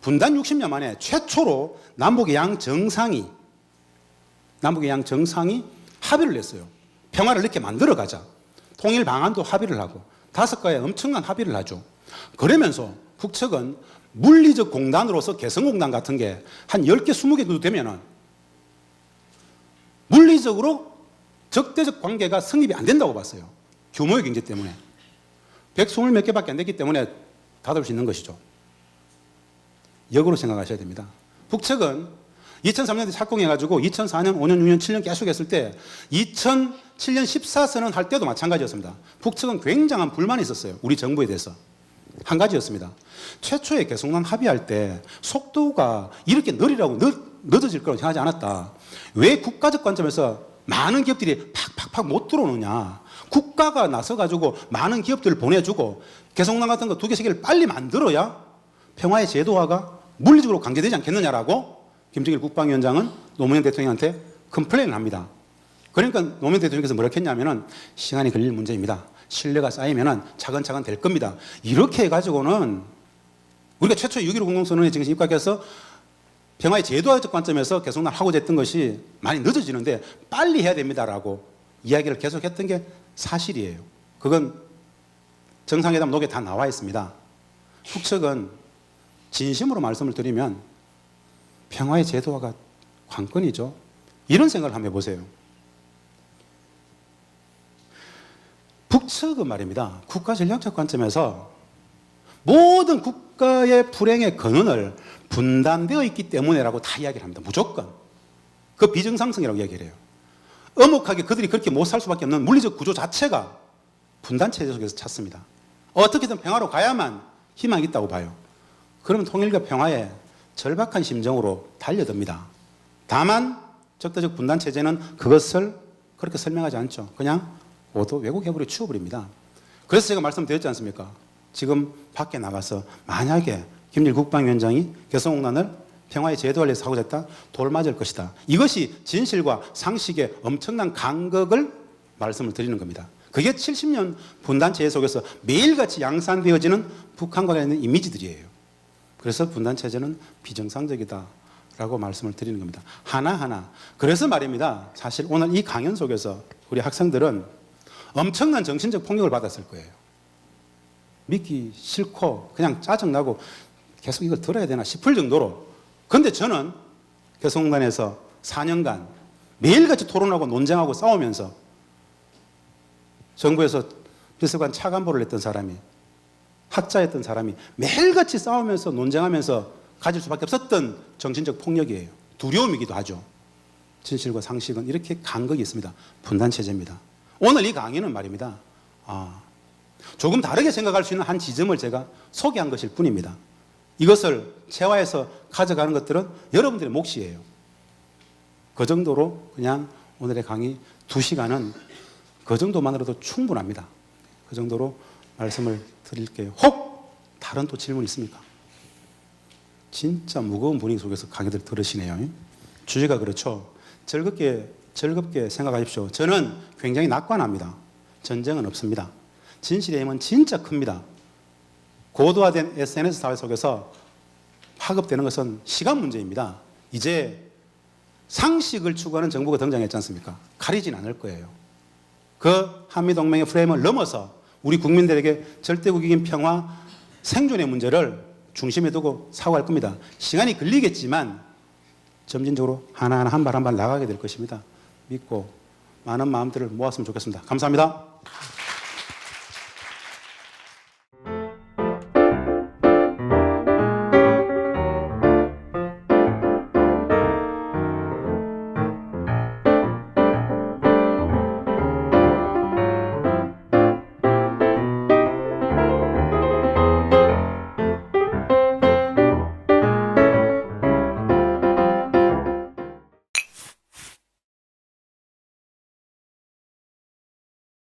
분단 60년 만에 최초로 남북의 양 정상이 합의를 냈어요. 평화를 이렇게 만들어 가자. 통일 방안도 합의를 하고 5가에 엄청난 합의를 하죠. 그러면서 북측은 물리적 공단으로서 개성공단 같은 게 한 10개, 20개 정도 되면은 물리적으로 적대적 관계가 성립이 안 된다고 봤어요. 규모의 경제 때문에. 120 몇 개밖에 안 됐기 때문에 닫을 수 있는 것이죠. 역으로 생각하셔야 됩니다. 북측은 2003년에 착공해가지고 2004년, 5년, 6년, 7년 계속 했을 때 2007년 14선언 할 때도 마찬가지였습니다. 북측은 굉장한 불만이 있었어요. 우리 정부에 대해서. 한 가지였습니다. 최초에 개성난 합의할 때 속도가 이렇게 느리라고 늦어질 거라고 생각하지 않았다. 왜 국가적 관점에서 많은 기업들이 팍팍팍 못 들어오느냐. 국가가 나서가지고 많은 기업들을 보내주고 개성난 같은 거 2개, 3개를 빨리 만들어야 평화의 제도화가 물리적으로 강제되지 않겠느냐라고 김정일 국방위원장은 노무현 대통령한테 컴플레인을 합니다. 그러니까 노무현 대통령께서 뭐라고 했냐면은 시간이 걸릴 문제입니다. 신뢰가 쌓이면은 차근차근 될 겁니다. 이렇게 해가지고는 우리가 최초 6.15 공동선언에 지금 입각해서 평화의 제도화적 관점에서 개성난 하고자 했던 것이 많이 늦어지는데 빨리 해야 됩니다라고 이야기를 계속했던 게 사실이에요. 그건 정상회담 녹에 다 나와 있습니다. 북측은 진심으로 말씀을 드리면 평화의 제도화가 관건이죠. 이런 생각을 한번 해보세요. 북측은 말입니다. 국가 전략적 관점에서 모든 국가의 불행의 근원을 분단되어 있기 때문에라고 다 이야기를 합니다. 무조건. 그 비정상성이라고 이야기를 해요. 엄혹하게 그들이 그렇게 못 살 수밖에 없는 물리적 구조 자체가 분단체제 속에서 찾습니다. 어떻게든 평화로 가야만 희망이 있다고 봐요. 그러면 통일과 평화에 절박한 심정으로 달려듭니다. 다만 적대적 분단체제는 그것을 그렇게 설명하지 않죠. 그냥 모두 왜곡 해버리고 치워버립니다. 그래서 제가 말씀드렸지 않습니까? 지금 밖에 나가서 만약에 김일 국방위원장이 개성공단을 평화의 제도화를 위해서 하고자 했다, 돌 맞을 것이다. 이것이 진실과 상식의 엄청난 간극을 말씀을 드리는 겁니다. 그게 70년 분단체제 속에서 매일같이 양산되어지는 북한과 관련된 이미지들이에요. 그래서 분단체제는 비정상적이다라고 말씀을 드리는 겁니다. 하나하나. 그래서 말입니다. 사실 오늘 이 강연 속에서 우리 학생들은 엄청난 정신적 폭력을 받았을 거예요. 믿기 싫고 그냥 짜증나고 계속 이걸 들어야 되나 싶을 정도로. 근데 저는 개성공단에서 4년간 매일같이 토론하고 논쟁하고 싸우면서 정부에서 비서관 차관보를 했던 사람이 학자였던 사람이 매일같이 싸우면서 논쟁하면서 가질 수밖에 없었던 정신적 폭력이에요. 두려움이기도 하죠. 진실과 상식은 이렇게 간극이 있습니다. 분단체제입니다. 오늘 이 강의는 말입니다. 조금 다르게 생각할 수 있는 한 지점을 제가 소개한 것일 뿐입니다. 이것을 체화해서 가져가는 것들은 여러분들의 몫이에요. 그 정도로 그냥 오늘의 강의 2시간은 그 정도만으로도 충분합니다. 그 정도로 말씀을 드릴게요. 혹 다른 또 질문 있습니까? 진짜 무거운 분위기 속에서 강의들 들으시네요. 주제가 그렇죠. 즐겁게 생각하십시오. 저는 굉장히 낙관합니다. 전쟁은 없습니다. 진실의 힘은 진짜 큽니다. 고도화된 SNS 사회 속에서 파급되는 것은 시간 문제입니다. 이제 상식을 추구하는 정부가 등장했지 않습니까? 가리진 않을 거예요. 그 한미동맹의 프레임을 넘어서 우리 국민들에게 절대국익인 평화, 생존의 문제를 중심에 두고 사고할 겁니다. 시간이 걸리겠지만 점진적으로 하나하나 한 발 한 발 나가게 될 것입니다. 믿고 많은 마음들을 모았으면 좋겠습니다. 감사합니다.